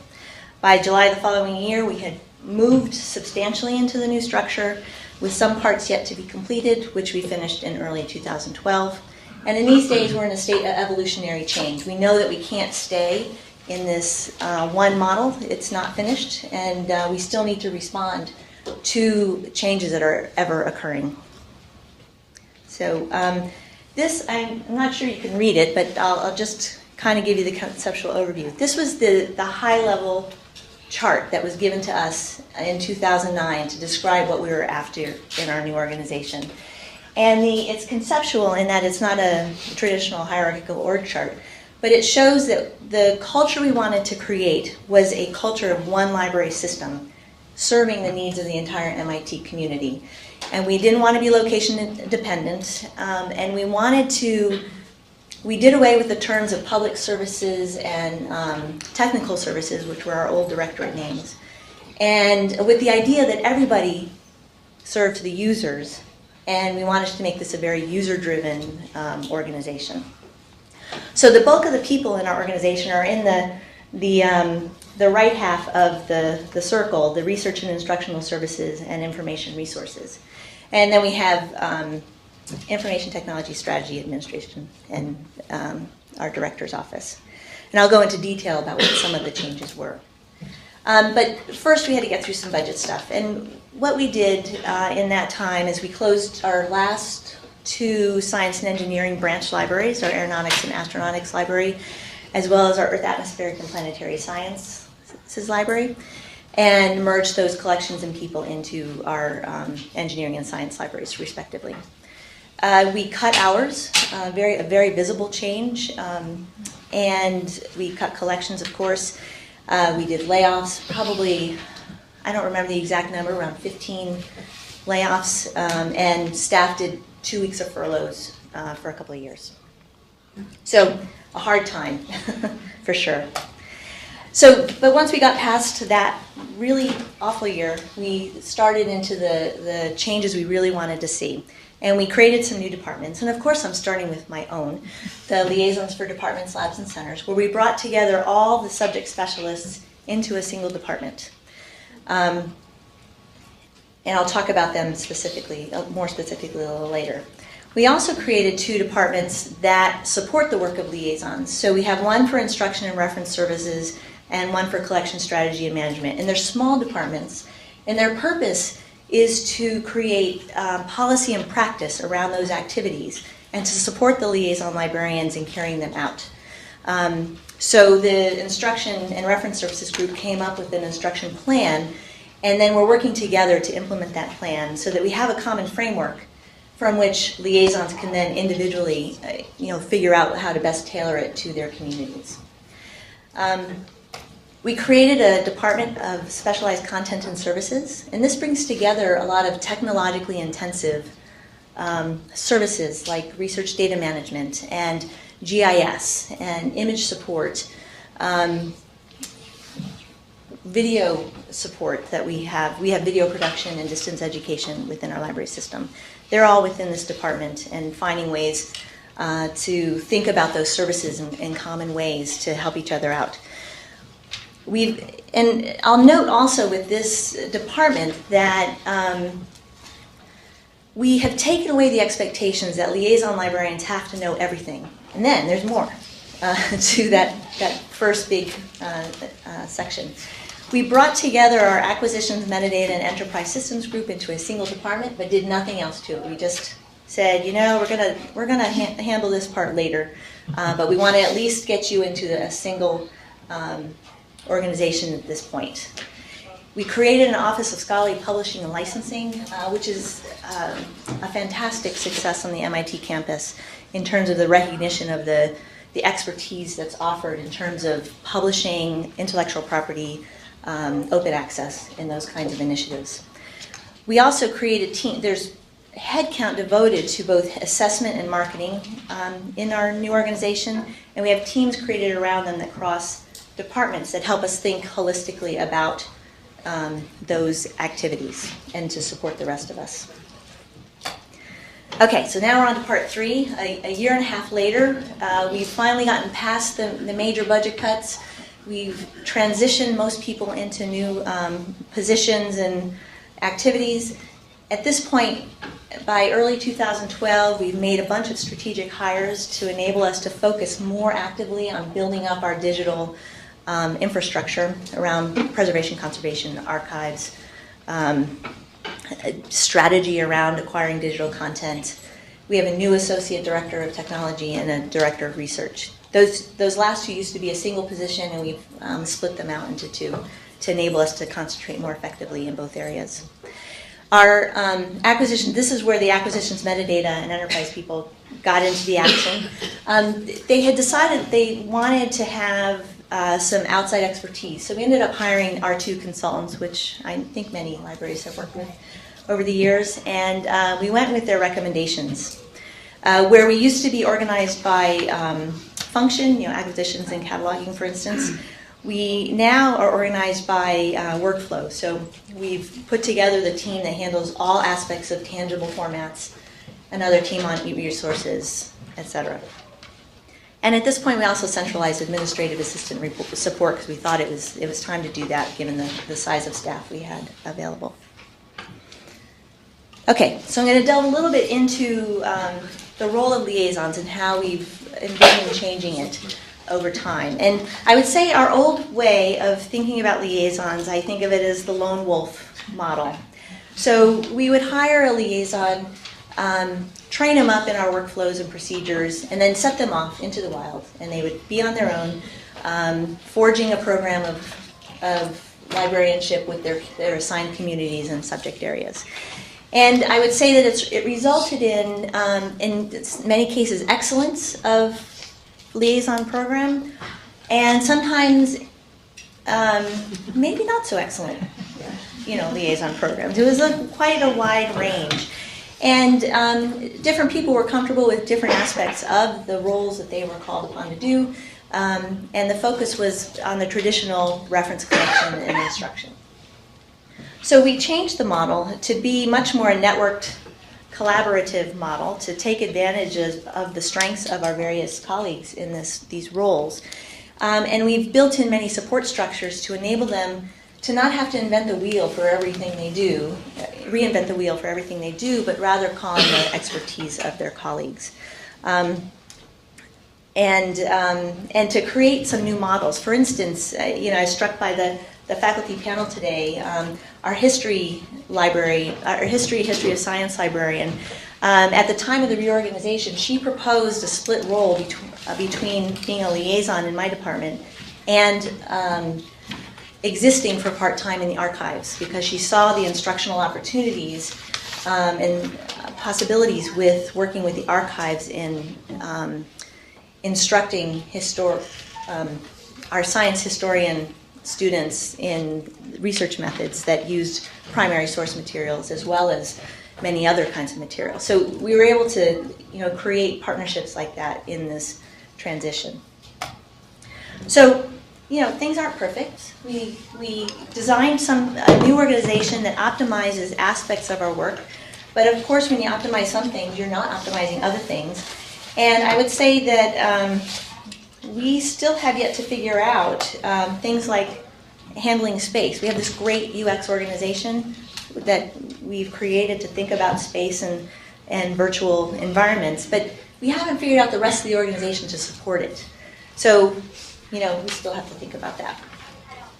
By July the following year, we had moved substantially into the new structure, with some parts yet to be completed, which we finished in early 2012. And in these days, we're in a state of evolutionary change. We know that we can't stay in this one model. It's not finished, and we still need to respond to changes that are ever occurring. So this, I'm not sure you can read it, but I'll just kind of give you the conceptual overview. This was the high-level chart that was given to us in 2009 to describe what we were after in our new organization. And it's conceptual in that it's not a traditional hierarchical org chart, but it shows that the culture we wanted to create was a culture of one library system serving the needs of the entire MIT community. And we didn't want to be location dependent, and we did away with the terms of public services and technical services, which were our old directorate names, and with the idea that everybody served the users, and we wanted to make this a very user-driven organization. So the bulk of the people in our organization are in the right half of the circle, the research and instructional services and information resources. And then we have information technology strategy administration and our director's office. And I'll go into detail about what some of the changes were. But first we had to get through some budget stuff. And what we did in that time is we closed our last two science and engineering branch libraries, our aeronautics and astronautics library, as well as our Earth, Atmospheric, and Planetary Sciences library, and merged those collections and people into our engineering and science libraries, respectively. We cut hours, a very visible change, and we cut collections, of course. We did layoffs, probably, I don't remember the exact number, around 15 layoffs, and staff did 2 weeks of furloughs for a couple of years. So a hard time, for sure. So, but once we got past that really awful year, we started into the changes we really wanted to see. And we created some new departments. And of course, I'm starting with my own, the Liaisons for Departments, Labs, and Centers, where we brought together all the subject specialists into a single department. And I'll talk about them more specifically a little later. We also created two departments that support the work of liaisons. So we have one for instruction and reference services and one for collection strategy and management. And they're small departments, and their purpose is to create policy and practice around those activities and to support the liaison librarians in carrying them out. So the instruction and reference services group came up with an instruction plan, and then we're working together to implement that plan so that we have a common framework from which liaisons can then individually figure out how to best tailor it to their communities. We created a department of specialized content and services, and this brings together a lot of technologically intensive services like research data management and GIS and image support, video support that we have. We have video production and distance education within our library system. They're all within this department, and finding ways to think about those services in common ways to help each other out. And I'll note also with this department that we have taken away the expectations that liaison librarians have to know everything. And then there's more to that first big section. We brought together our acquisitions, metadata, and enterprise systems group into a single department, but did nothing else to it. We just said, we're gonna handle this part later, but we want to at least get you into a single organization at this point. We created an Office of Scholarly Publishing and Licensing, which is a fantastic success on the MIT campus in terms of the recognition of the expertise that's offered in terms of publishing, intellectual property, open access, and those kinds of initiatives. We also created there's headcount devoted to both assessment and marketing in our new organization, and we have teams created around them that cross departments that help us think holistically about those activities and to support the rest of us. Okay, so now we're on to part 3. A year and a half later, we've finally gotten past the major budget cuts. We've transitioned most people into new positions and activities. At this point, by early 2012, we've made a bunch of strategic hires to enable us to focus more actively on building up our digital infrastructure around preservation, conservation, archives, strategy around acquiring digital content. We have a new associate director of technology and a director of research. Those last two used to be a single position, and we've split them out into 2 to enable us to concentrate more effectively in both areas. Our acquisition, this is where the acquisitions, metadata, and enterprise people got into the action. They had decided they wanted to have some outside expertise. So we ended up hiring our 2 consultants, which I think many libraries have worked with over the years, and we went with their recommendations. Where we used to be organized by function, acquisitions and cataloging, for instance, we now are organized by workflow. So we've put together the team that handles all aspects of tangible formats, another team on e-resources, etc. And at this point, we also centralized administrative assistant support because we thought it was time to do that given the size of staff we had available. Okay, so I'm going to delve a little bit into the role of liaisons and how we've envisioned changing it over time. And I would say our old way of thinking about liaisons, I think of it as the lone wolf model. So we would hire a liaison, train them up in our workflows and procedures, and then set them off into the wild. And they would be on their own, forging a program of librarianship with their assigned communities and subject areas. And I would say that it resulted in many cases, excellence of liaison program, and sometimes maybe not so excellent, liaison programs. It was quite a wide range. And different people were comfortable with different aspects of the roles that they were called upon to do, and the focus was on the traditional reference collection and instruction. So we changed the model to be much more a networked, collaborative model to take advantage of the strengths of our various colleagues in these roles. And we've built in many support structures to enable them to not have to reinvent the wheel for everything they do, but rather call on the expertise of their colleagues. And to create some new models. For instance, I was struck by the faculty panel today. Our history library, our history of science librarian, at the time of the reorganization, she proposed a split role between being a liaison in my department and existing for part-time in the archives, because she saw the instructional opportunities and possibilities with working with the archives in instructing our science historian students in research methods that used primary source materials as well as many other kinds of materials. So we were able to create partnerships like that in this transition. So things aren't perfect. We designed a new organization that optimizes aspects of our work, but of course when you optimize some things, you're not optimizing other things. And I would say that we still have yet to figure out things like handling space. We have this great UX organization that we've created to think about space and virtual environments, but we haven't figured out the rest of the organization to support it. So, we still have to think about that.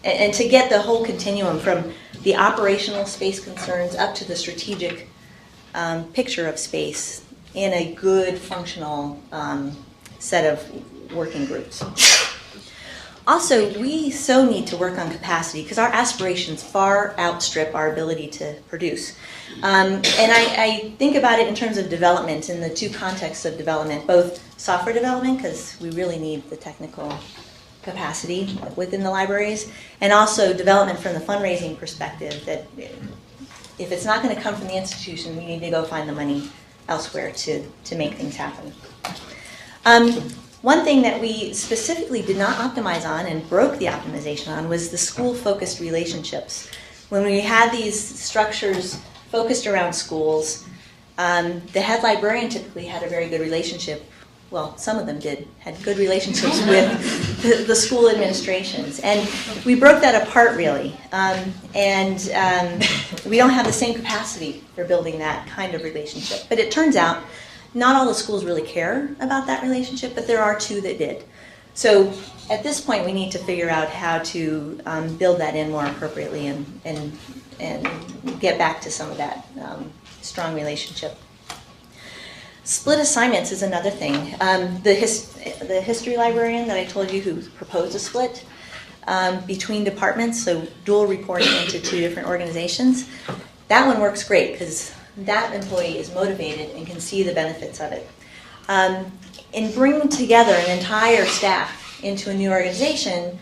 And to get the whole continuum from the operational space concerns up to the strategic picture of space in a good, functional set of working groups. Also, we so need to work on capacity because our aspirations far outstrip our ability to produce. And I think about it in terms of development, in the two contexts of development, both software development, because we really need the technical capacity within the libraries, and also development from the fundraising perspective, that if it's not going to come from the institution, we need to go find the money elsewhere to make things happen. One thing that we specifically did not optimize on and broke the optimization on was the school-focused relationships. When we had these structures focused around schools, the head librarian typically had a very good relationship. Well, some of them had good relationships with the school administrations. And we broke that apart, really. We don't have the same capacity for building that kind of relationship. But it turns out not all the schools really care about that relationship, but there are two that did. So at this point, we need to figure out how to build that in more appropriately and get back to some of that strong relationship. Split assignments is another thing. The history librarian that I told you who proposed a split between departments, so dual reporting into two different organizations, that one works great because that employee is motivated and can see the benefits of it. In bringing together an entire staff into a new organization,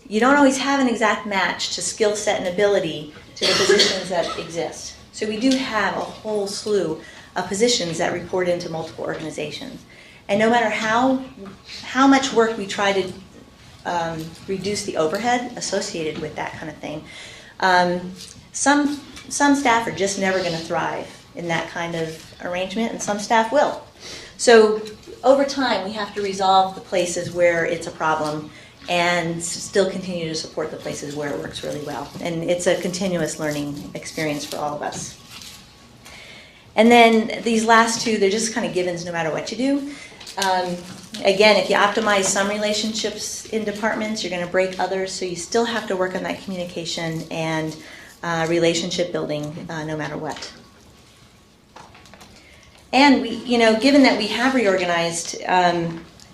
you don't always have an exact match to skill set and ability to the positions that exist. So we do have a whole slew of positions that report into multiple organizations. And no matter how much work we try to reduce the overhead associated with that kind of thing, some staff are just never going to thrive in that kind of arrangement, and some staff will. So over time, we have to resolve the places where it's a problem and still continue to support the places where it works really well. And it's a continuous learning experience for all of us. And then these last two, they're just kind of givens no matter what you do. Again, if you optimize some relationships in departments, you're going to break others, so you still have to work on that communication and relationship building no matter what. And we, given that we have reorganized,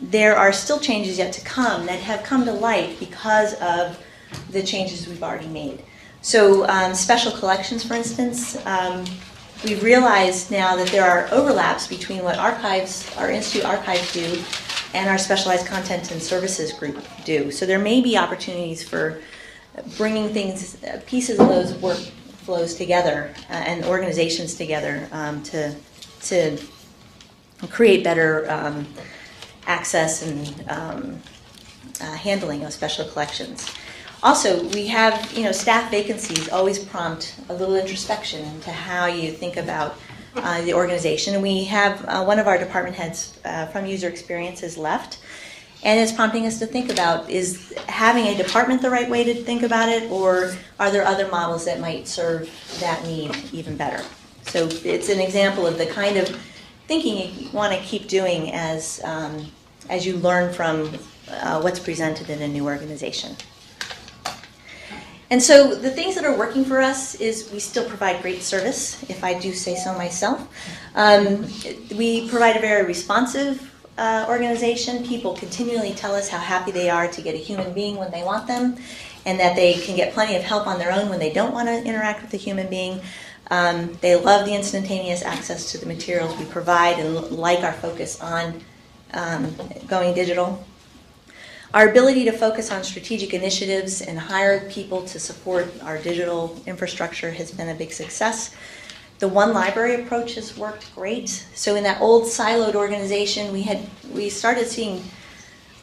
there are still changes yet to come that have come to light because of the changes we've already made. So special collections, for instance, we've realized now that there are overlaps between what our Institute archives do and our specialized content and services group do. So there may be opportunities for bringing things, pieces of those workflows together and organizations together to create better access and handling of special collections. Also, we have, staff vacancies always prompt a little introspection into how you think about the organization. And we have one of our department heads from user experience has left, and it's prompting us to think about, is having a department the right way to think about it, or are there other models that might serve that need even better? So it's an example of the kind of thinking you want to keep doing as you learn from what's presented in a new organization. And so the things that are working for us is we still provide great service, if I do say so myself. We provide a very responsive organization. People continually tell us how happy they are to get a human being when they want them, and that they can get plenty of help on their own when they don't want to interact with a human being. They love the instantaneous access to the materials we provide and like our focus on going digital. Our ability to focus on strategic initiatives and hire people to support our digital infrastructure has been a big success. The one library approach has worked great. So in that old siloed organization, we started seeing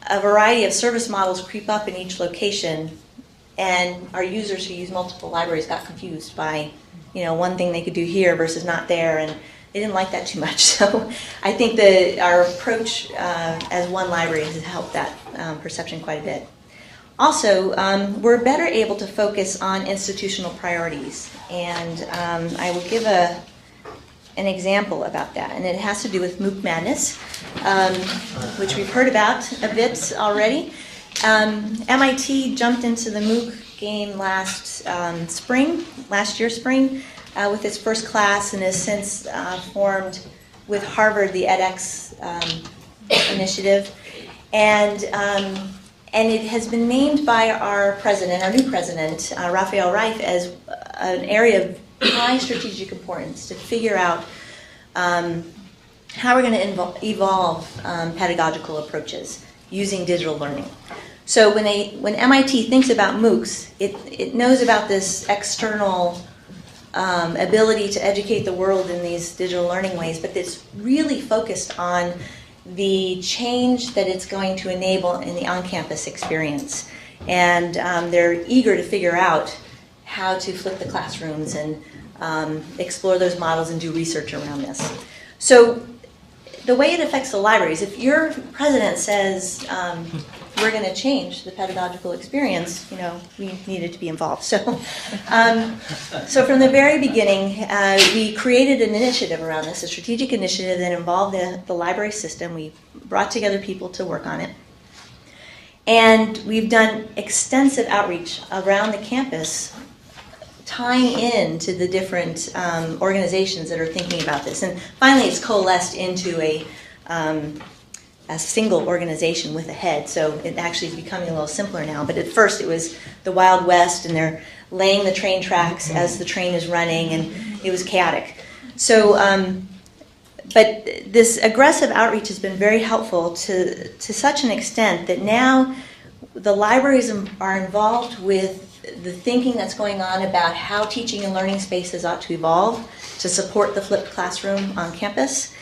a variety of service models creep up in each location, and our users who use multiple libraries got confused by one thing they could do here versus not there, and they didn't like that too much. So I think that our approach as one library has helped that perception quite a bit. Also, we're better able to focus on institutional priorities, and I will give an example about that, and it has to do with MOOC Madness, which we've heard about a bit already. MIT jumped into the MOOC game last year spring, with its first class, and has since formed with Harvard the edX initiative. And And it has been named by our president, our new president, Raphael Reif, as an area of high strategic importance to figure out how we're going to evolve pedagogical approaches using digital learning. So when MIT thinks about MOOCs, it knows about this external ability to educate the world in these digital learning ways, but it's really focused on the change that it's going to enable in the on-campus experience. And they're eager to figure out how to flip the classrooms and explore those models and do research around this. So the way it affects the libraries, if your president says we're going to change the pedagogical experience, we needed to be involved. So, so from the very beginning, we created an initiative around this, a strategic initiative that involved the library system. We brought together people to work on it. And we've done extensive outreach around the campus, tying in to the different organizations that are thinking about this. And finally, it's coalesced into a single organization with a head, so it actually is becoming a little simpler now. But at first, it was the Wild West, and they're laying the train tracks as the train is running, and it was chaotic. So, but this aggressive outreach has been very helpful to such an extent that now the libraries are involved with the thinking that's going on about how teaching and learning spaces ought to evolve to support the flipped classroom on campus.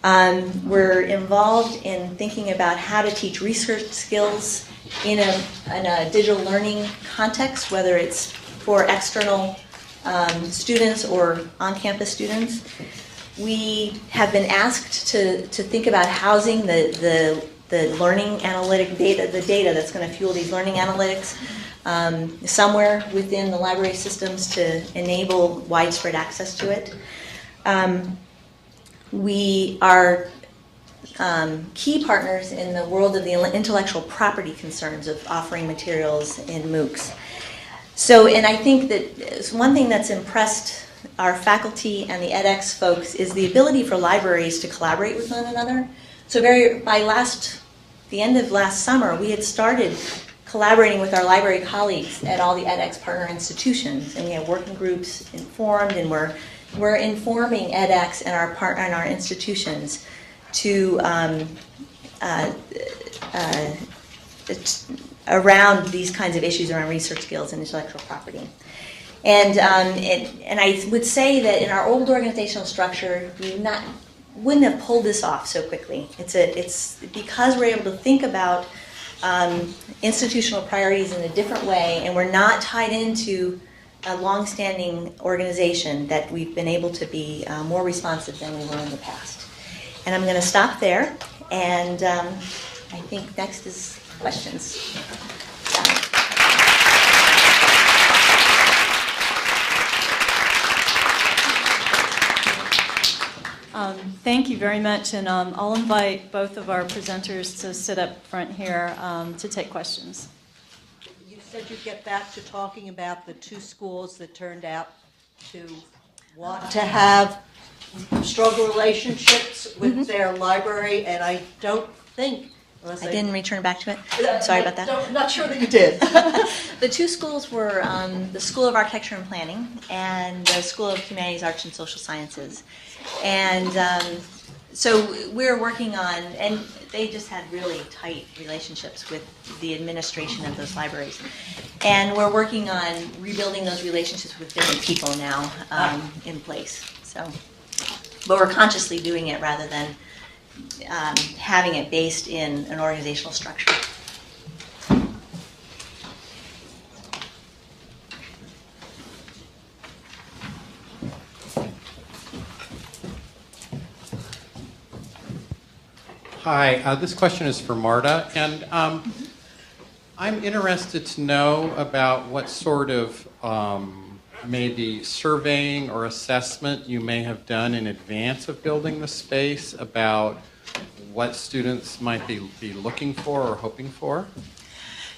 We're involved in thinking about how to teach research skills in a digital learning context, whether it's for external students or on-campus students. We have been asked to think about housing the learning analytic data, the data that's going to fuel these learning analytics somewhere within the library systems to enable widespread access to it. We are key partners in the world of the intellectual property concerns of offering materials in MOOCs. So, and I think that one thing that's impressed our faculty and the edX folks is the ability for libraries to collaborate with one another. So by the end of last summer, we had started collaborating with our library colleagues at all the edX partner institutions, and we have working groups informed, and we're informing edX and our institutions to around these kinds of issues around research skills and intellectual property. And I would say that in our old organizational structure, we wouldn't have pulled this off so quickly. It's because we're able to think about institutional priorities in a different way, and we're not tied into a long-standing organization, that we've been able to be more responsive than we were in the past. And I'm going to stop there, and I think next is questions. Thank you very much, and I'll invite both of our presenters to sit up front here to take questions. You said you'd get back to talking about the two schools that turned out to want to have struggle relationships with their library, and I don't think, unless I didn't return back to it. Sorry about that. I'm not sure that you did. The two schools were the School of Architecture and Planning and the School of Humanities, Arts, and Social Sciences. And so we're working on, and they just had really tight relationships with the administration of those libraries. And we're working on rebuilding those relationships with different people now in place. So, but we're consciously doing it rather than having it based in an organizational structure. Hi, this question is for Marta, and I'm interested to know about what sort of maybe surveying or assessment you may have done in advance of building the space about what students might be looking for or hoping for.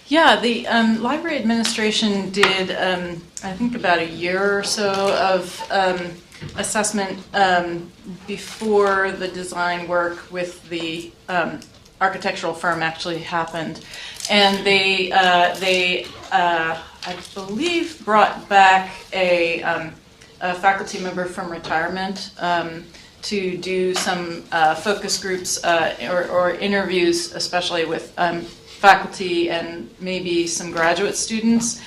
Yeah, the library administration did, I think, about a year or so of assessment before the design work with the architectural firm actually happened. and they I believe brought back a faculty member from retirement to do some focus groups or interviews, especially with faculty and maybe some graduate students.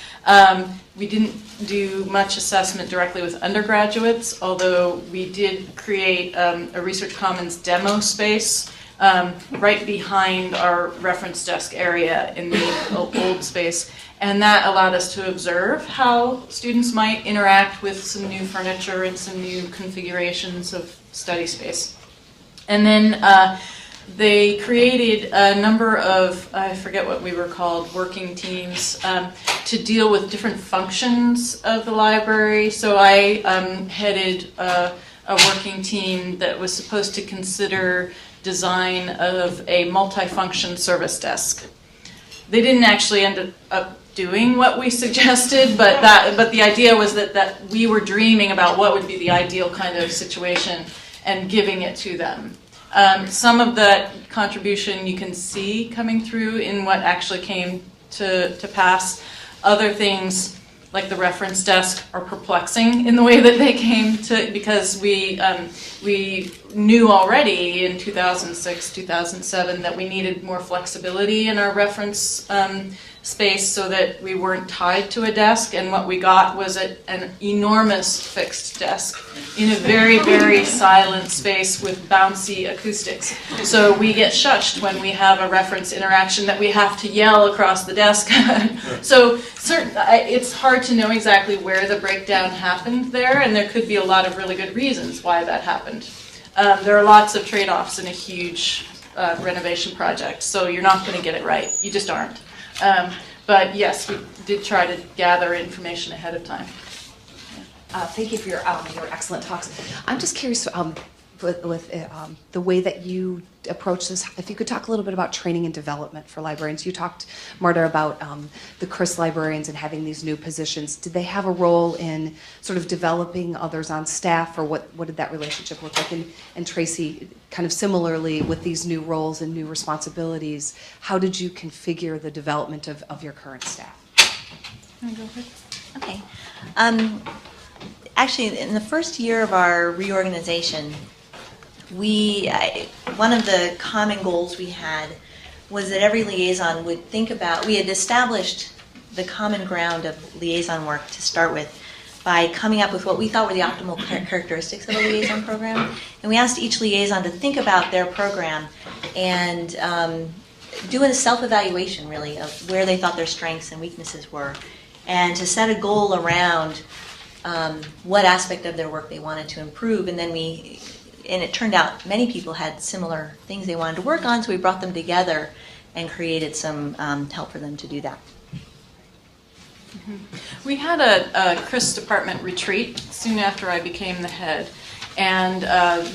We didn't do much assessment directly with undergraduates, although we did create a Research Commons demo space right behind our reference desk area in the old space. And that allowed us to observe how students might interact with some new furniture and some new configurations of study space. And then they created a number of, I forget what we were called, working teams to deal with different functions of the library. So I headed a working team that was supposed to consider design of a multifunction service desk. They didn't actually end up doing what we suggested, but the idea was that we were dreaming about what would be the ideal kind of situation and giving it to them. Some of that contribution you can see coming through in what actually came to pass. Other things, like the reference desk, are perplexing in the way that they came to, because we knew already in 2006, 2007 that we needed more flexibility in our reference space so that we weren't tied to a desk, and what we got was an enormous fixed desk in a very, very silent space with bouncy acoustics. So we get shushed when we have a reference interaction that we have to yell across the desk. So it's hard to know exactly where the breakdown happened there, and there could be a lot of really good reasons why that happened. There are lots of trade-offs in a huge renovation project, so you're not going to get it right. You just aren't. But yes, we did try to gather information ahead of time. Thank you for your excellent talks. I'm just curious with the way that you approach this. If you could talk a little bit about training and development for librarians. You talked, Marta, about the CRIS librarians and having these new positions. Did they have a role in sort of developing others on staff, or what did that relationship look like? And Tracy, kind of similarly with these new roles and new responsibilities, how did you configure the development of your current staff? Okay. Actually, in the first year of our reorganization, one of the common goals we had was that every liaison would think about, we had established the common ground of liaison work to start with by coming up with what we thought were the optimal characteristics of a liaison program. And we asked each liaison to think about their program and do a self-evaluation, really, of where they thought their strengths and weaknesses were, and to set a goal around what aspect of their work they wanted to improve. And then and it turned out many people had similar things they wanted to work on, so we brought them together and created some help for them to do that. Mm-hmm. We had a CRIS department retreat soon after I became the head, and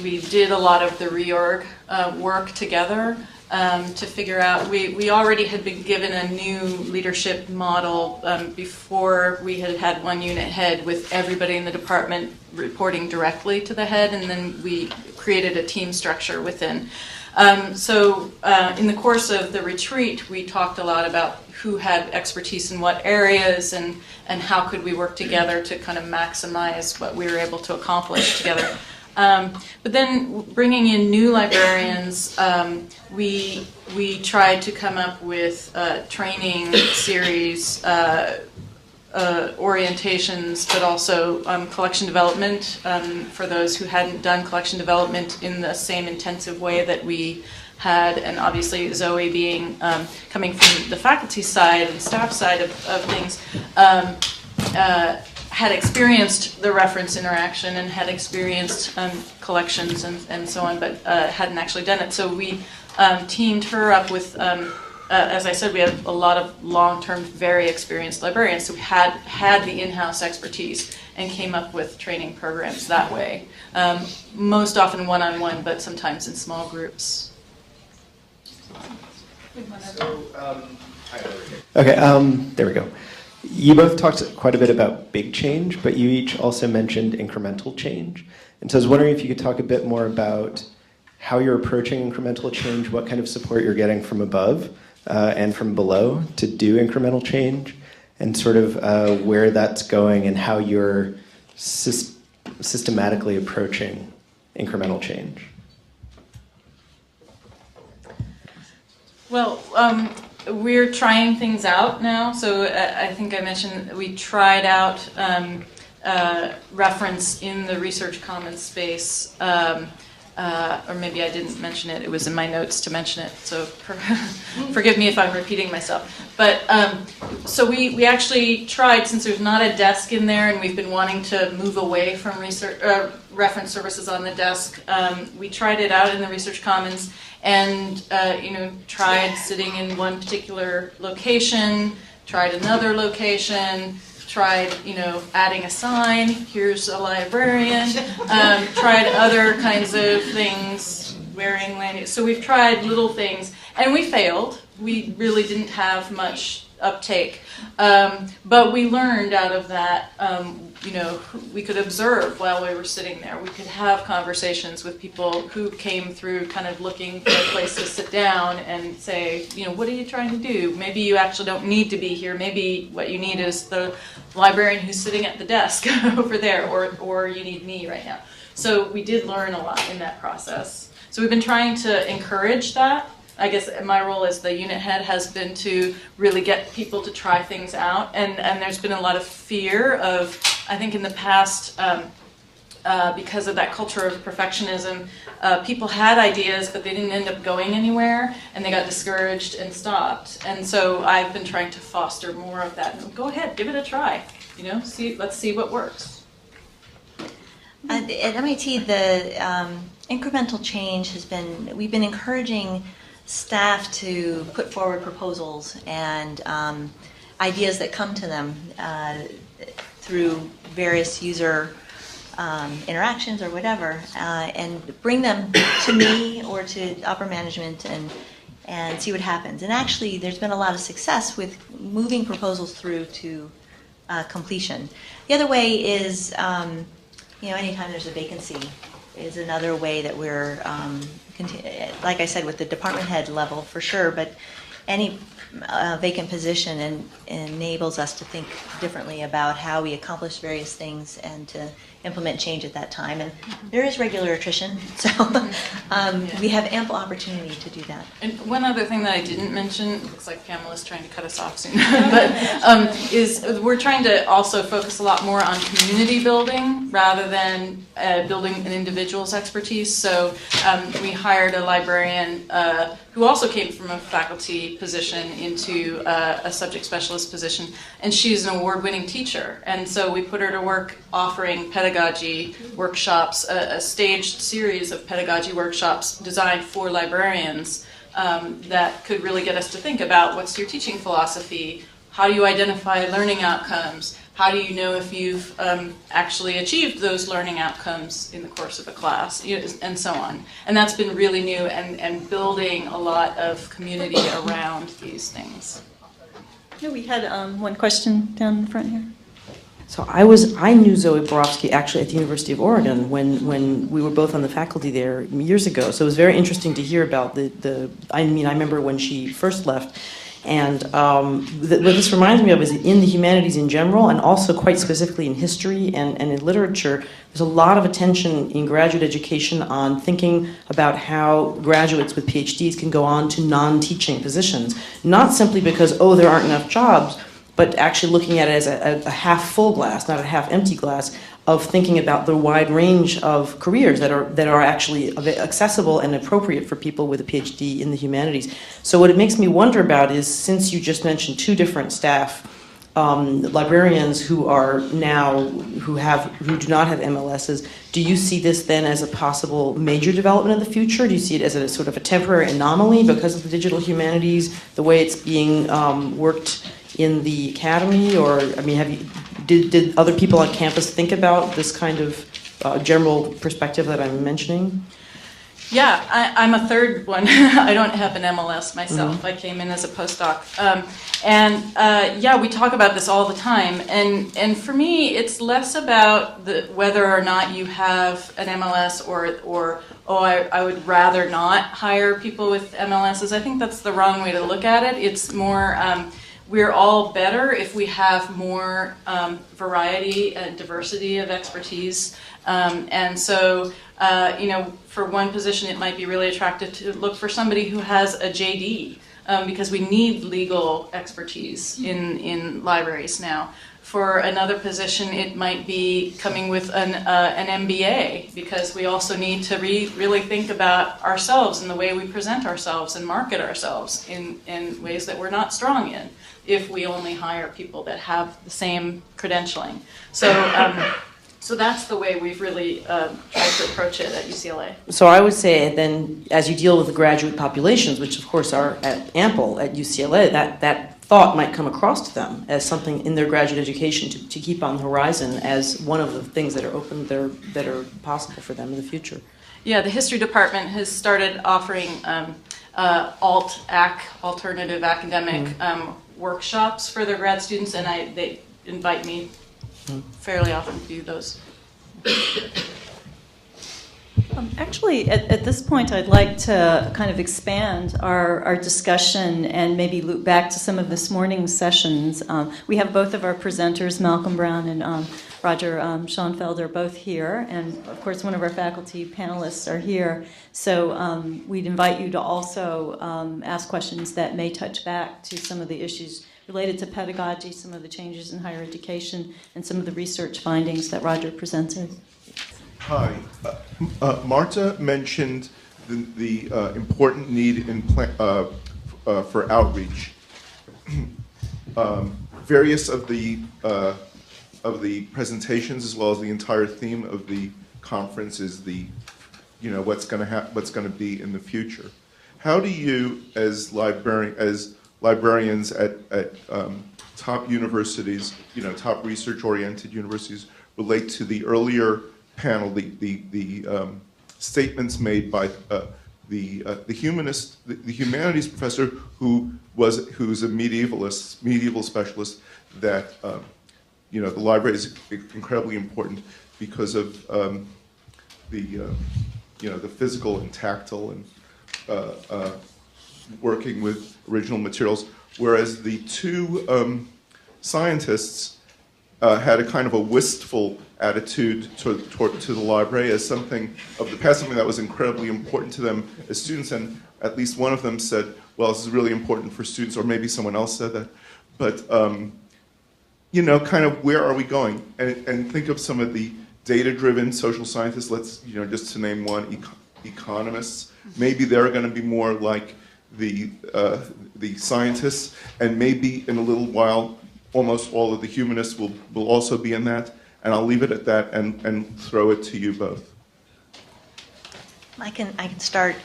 we did a lot of the reorg work together to figure out, we already had been given a new leadership model before we had one unit head with everybody in the department reporting directly to the head, and then we created a team structure within. So in the course of the retreat, we talked a lot about who had expertise in what areas and how could we work together to kind of maximize what we were able to accomplish together. But then bringing in new librarians, we tried to come up with training series, orientations, but also collection development for those who hadn't done collection development in the same intensive way that we had, and obviously Zoe being coming from the faculty side and staff side of things, had experienced the reference interaction and had experienced collections and so on, but hadn't actually done it. So we teamed her up with, as I said, we had a lot of long-term, very experienced librarians, so we had the in-house expertise and came up with training programs that way. Most often one-on-one, but sometimes in small groups. Okay, there we go. You both talked quite a bit about big change, but you each also mentioned incremental change. And so I was wondering if you could talk a bit more about how you're approaching incremental change, what kind of support you're getting from above, and from below to do incremental change, and sort of where that's going and how you're systematically approaching incremental change. Well, we're trying things out now. So I think I mentioned we tried out reference in the Research Commons space, or maybe I didn't mention it. It was in my notes to mention it. So forgive me if I'm repeating myself. But so we actually tried, since there's not a desk in there, and we've been wanting to move away from reference services on the desk. We tried it out in the Research Commons. And tried sitting in one particular location, tried another location, tried adding a sign, here's a librarian, tried other kinds of things, wearing language. So we've tried little things, and we failed. We really didn't have much uptake, but we learned out of that. We could observe while we were sitting there. We could have conversations with people who came through kind of looking for a place to sit down and say, what are you trying to do? Maybe you actually don't need to be here. Maybe what you need is the librarian who's sitting at the desk over there, or you need me right now. So we did learn a lot in that process. So we've been trying to encourage that. I guess my role as the unit head has been to really get people to try things out, and there's been a lot of fear of, I think in the past, because of that culture of perfectionism, people had ideas but they didn't end up going anywhere, and they got discouraged and stopped. And so I've been trying to foster more of that. Go ahead, give it a try. Let's see what works. At MIT, the incremental change has been, we've been encouraging staff to put forward proposals and ideas that come to them through various user interactions or whatever, and bring them to me or to upper management and see what happens. And actually, there's been a lot of success with moving proposals through to completion. The other way is, anytime there's a vacancy, is another way that we're, like I said, with the department head level for sure, but any vacant position enables us to think differently about how we accomplish various things and to implement change at that time. And there is regular attrition, so we have ample opportunity to do that. And one other thing that I didn't mention, looks like Pamela's trying to cut us off soon, but is we're trying to also focus a lot more on community building rather than building an individual's expertise. So we hired a librarian who also came from a faculty position into a subject specialist position, and she's an award-winning teacher. And so we put her to work offering pedagogy workshops, a staged series of pedagogy workshops designed for librarians that could really get us to think about what's your teaching philosophy, how do you identify learning outcomes, how do you know if you've actually achieved those learning outcomes in the course of a class, and so on. And that's been really new and building a lot of community around these things. Yeah, we had one question down in the front here. So I knew Zoe Borofsky actually at the University of Oregon when we were both on the faculty there years ago. So it was very interesting to hear about I remember when she first left. And what this reminds me of is in the humanities in general, and also quite specifically in history and in literature, there's a lot of attention in graduate education on thinking about how graduates with PhDs can go on to non-teaching positions. Not simply because, there aren't enough jobs, but actually looking at it as a half-full glass, not a half-empty glass, of thinking about the wide range of careers that are actually accessible and appropriate for people with a PhD in the humanities. So what it makes me wonder about is, since you just mentioned two different staff, librarians who do not have MLSs, do you see this then as a possible major development in the future? Do you see it as a sort of a temporary anomaly because of the digital humanities, the way it's being worked in the academy? Or, did other people on campus think about this kind of general perspective that I'm mentioning? Yeah, I'm a third one. I don't have an MLS myself. I came in as a postdoc. Yeah, we talk about this all the time. And for me, it's less about whether or not you have an MLS or I would rather not hire people with MLSs. I think that's the wrong way to look at it. It's more, we're all better if we have more variety and diversity of expertise. And so, for one position, it might be really attractive to look for somebody who has a JD, because we need legal expertise in libraries now. For another position, it might be coming with an MBA, because we also need to really think about ourselves and the way we present ourselves and market ourselves in ways that we're not strong in, if we only hire people that have the same credentialing. So that's the way we've really tried to approach it at UCLA. So I would say then, as you deal with the graduate populations, which of course are ample at UCLA, that thought might come across to them as something in their graduate education to keep on the horizon as one of the things that are open that are possible for them in the future. Yeah, the history department has started offering alternative academic workshops for their grad students, and they invite me fairly often to do those. Actually, at this point, I'd like to kind of expand our discussion and maybe loop back to some of this morning's sessions. We have both of our presenters, Malcolm Brown and Roger Schoenfeld, are both here, and of course one of our faculty panelists are here. So we'd invite you to also ask questions that may touch back to some of the issues related to pedagogy, some of the changes in higher education, and some of the research findings that Roger presented. Hi. Marta mentioned the important need for outreach. Various of the presentations, as well as the entire theme of the conference, is what's going to be in the future. How do you, as librarians at top universities, top research-oriented universities, relate to the earlier panel, the statements made by the humanities professor who's a medieval specialist, that the library is incredibly important because of the physical and tactile and working with original materials, whereas the two scientists had a kind of a wistful attitude to the library as something of the past, something that was incredibly important to them as students, and at least one of them said, well, this is really important for students, or maybe someone else said that, but kind of where are we going? And think of some of the data-driven social scientists, just to name one, economists. Maybe they're going to be more like the scientists, and maybe in a little while almost all of the humanists will also be in that. And I'll leave it at that and throw it to you both. I can start.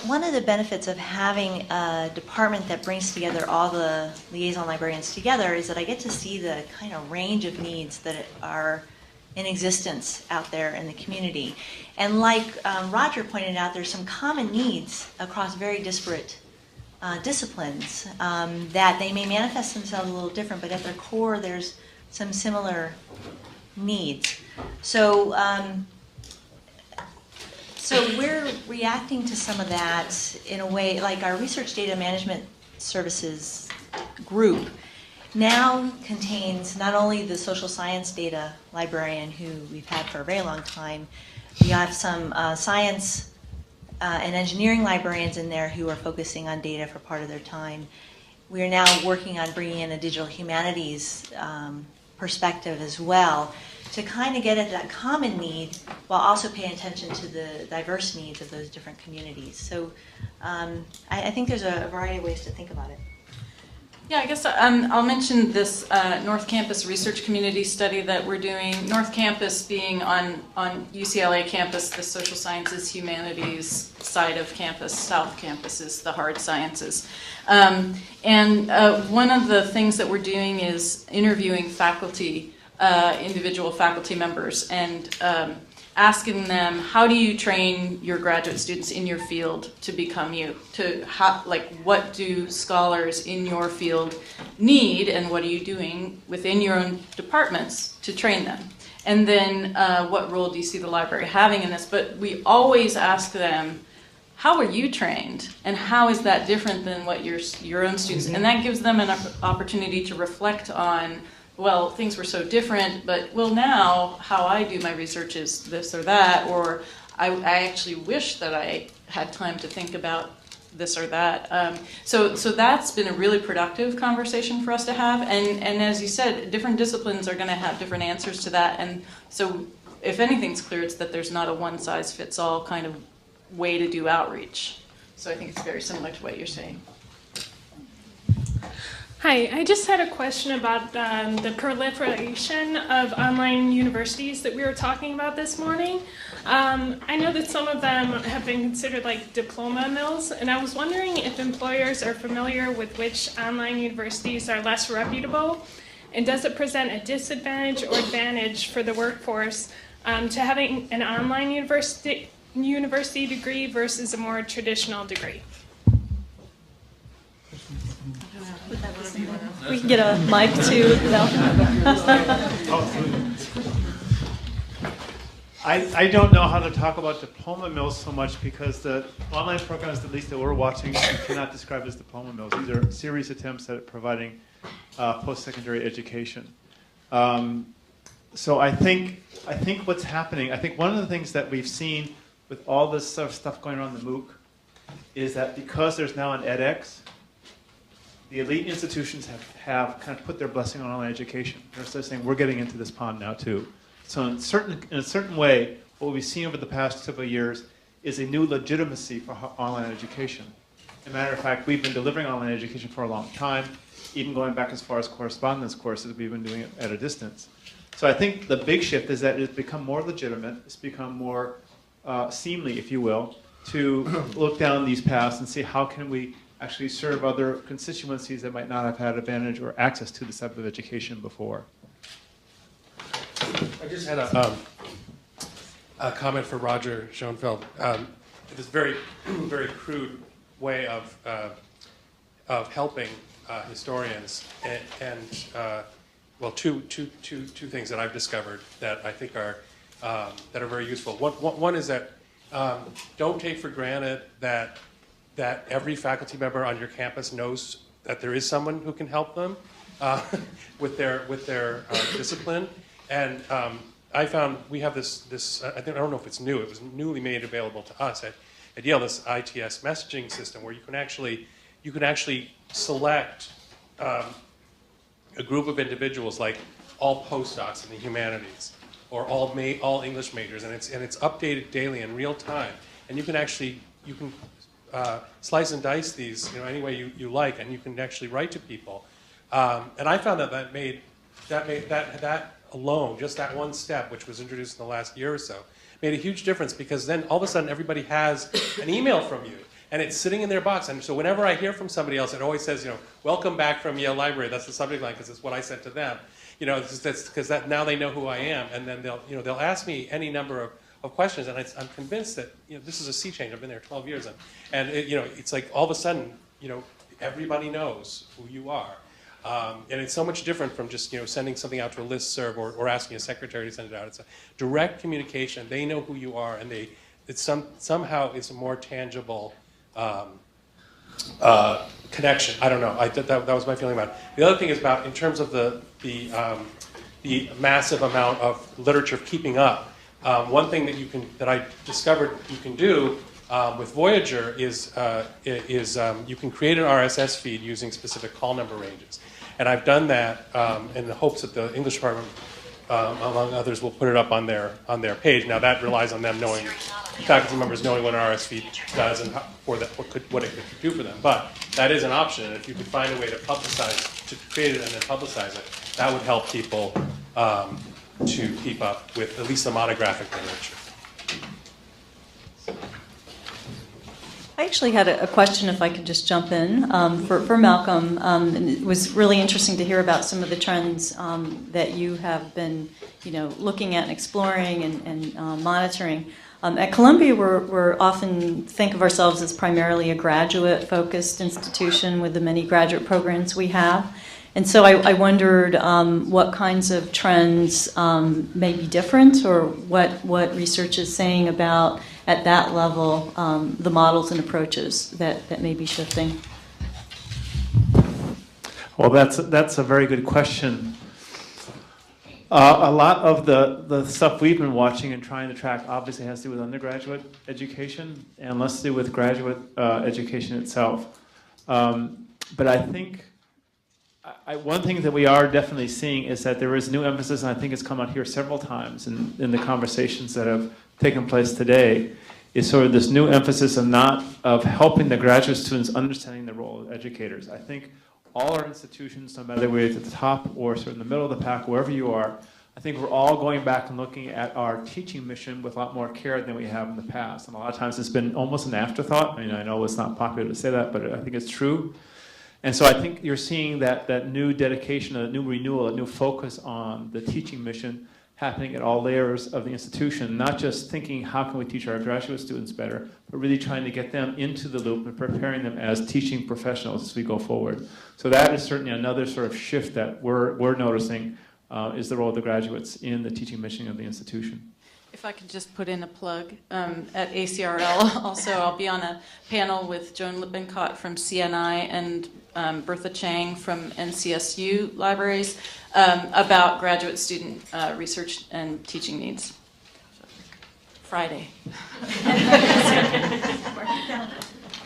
One of the benefits of having a department that brings together all the liaison librarians together is that I get to see the kind of range of needs that are in existence out there in the community. And like Roger pointed out, there's some common needs across very disparate disciplines that they may manifest themselves a little different, but at their core there's some similar needs. So we're reacting to some of that in a way, like our research data management services group now contains not only the social science data librarian who we've had for a very long time, we have some science and engineering librarians in there who are focusing on data for part of their time. We are now working on bringing in a digital humanities perspective as well to kind of get at that common need while also paying attention to the diverse needs of those different communities. So I think there's a variety of ways to think about it. Yeah, I guess I'll mention this North Campus research community study that we're doing. North Campus being on UCLA campus, the social sciences, humanities side of campus. South Campus is the hard sciences. And one of the things that we're doing is interviewing faculty, individual faculty members, and asking them, how do you train your graduate students in your field to become you? What do scholars in your field need, and what are you doing within your own departments to train them? And then what role do you see the library having in this? But we always ask them, how are you trained, and how is that different than what your own students? And that gives them an opportunity to reflect on, well, things were so different, but well, now how I do my research is this or that, or I actually wish that I had time to think about this or that. So that's been a really productive conversation for us to have. And as you said, different disciplines are going to have different answers to that. And so if anything's clear, it's that there's not a one-size-fits-all kind of way to do outreach. So I think it's very similar to what you're saying. Hi, I just had a question about the proliferation of online universities that we were talking about this morning. I know that some of them have been considered like diploma mills, and I was wondering if employers are familiar with which online universities are less reputable, and does it present a disadvantage or advantage for the workforce to having an online university degree versus a more traditional degree? We can get a mic to Mel. I don't know how to talk about diploma mills so much, because the online programs, at least that we're watching, you cannot describe as diploma mills. These are serious attempts at providing post-secondary education. So I think what's happening, I think one of the things that we've seen with all this sort of stuff going on in the MOOC is that because there's now an edX, the elite institutions have kind of put their blessing on online education. They're saying, we're getting into this pond now too. So in a certain way, what we've seen over the past several years is a new legitimacy for online education. As a matter of fact, we've been delivering online education for a long time, even going back as far as correspondence courses. We've been doing it at a distance. So I think the big shift is that it's become more legitimate, it's become more seemly, if you will, to look down these paths and see how can we actually serve other constituencies that might not have had advantage or access to this type of education before. I just had a comment for Roger Schoenfeld. It is a very, very crude way of helping historians, and well, two things that I've discovered that I think are very useful. One is that don't take for granted that every faculty member on your campus knows that there is someone who can help them with their discipline. And I found we have this I don't know if it's new. It was newly made available to us at Yale. This ITS messaging system where you can actually select a group of individuals, like all postdocs in the humanities or all English majors, and it's updated daily in real time. And you can slice and dice these, any way you like, and you can actually write to people. And I found that alone, just that one step, which was introduced in the last year or so, made a huge difference, because then all of a sudden everybody has an email from you, and it's sitting in their box. And so whenever I hear from somebody else, it always says, welcome back from Yale Library. That's the subject line, because it's what I sent to them. Because now they know who I am, and then they'll ask me any number of questions, and I'm convinced that this is a sea change. I've been there 12 years, and it's like all of a sudden everybody knows who you are, and it's so much different from just sending something out to a listserv or asking a secretary to send it out. It's a direct communication. They know who you are, and somehow it's a more tangible connection. I don't know. That was my feeling about it. The other thing is about in terms of the massive amount of literature keeping up. One thing that I discovered you can do with Voyager is you can create an RSS feed using specific call number ranges, and I've done that in the hopes that the English department, among others, will put it up on their page. Now that relies on them knowing, faculty members knowing what an RSS feed does and what it could do for them. But that is an option, and if you could find a way to create it and then publicize it, that would help people to keep up with at least the monographic literature. I actually had a question, if I could just jump in, for Malcolm. And it was really interesting to hear about some of the trends that you have been, looking at and exploring and monitoring. At Columbia, we're often think of ourselves as primarily a graduate-focused institution with the many graduate programs we have. And so I wondered what kinds of trends may be different, or what research is saying about, at that level, the models and approaches that may be shifting. Well, that's a very good question. A lot of the stuff we've been watching and trying to track obviously has to do with undergraduate education and less to do with graduate education itself. But I think one thing that we are definitely seeing is that there is new emphasis, and I think it's come out here several times in the conversations that have taken place today, is sort of this new emphasis of helping the graduate students understanding the role of educators. I think all our institutions, no matter whether it's at the top or sort of in the middle of the pack, wherever you are, I think we're all going back and looking at our teaching mission with a lot more care than we have in the past. And a lot of times it's been almost an afterthought. I know it's not popular to say that, but I think it's true. And so I think you're seeing that new dedication, a new renewal, a new focus on the teaching mission happening at all layers of the institution, not just thinking how can we teach our graduate students better, but really trying to get them into the loop and preparing them as teaching professionals as we go forward. So that is certainly another sort of shift that we're noticing is the role of the graduates in the teaching mission of the institution. If I could just put in a plug, at ACRL also I'll be on a panel with Joan Lippincott from CNI and Bertha Chang from NCSU Libraries about graduate student research and teaching needs. So, Friday.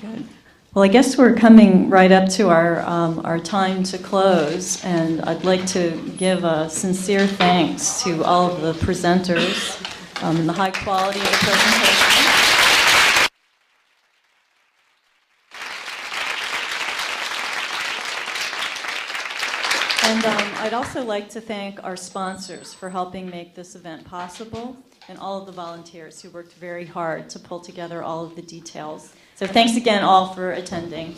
Good. Well, I guess we're coming right up to our time to close, and I'd like to give a sincere thanks to all of the presenters and the high quality of the presentation. And I'd also like to thank our sponsors for helping make this event possible, and all of the volunteers who worked very hard to pull together all of the details. So thanks again all for attending.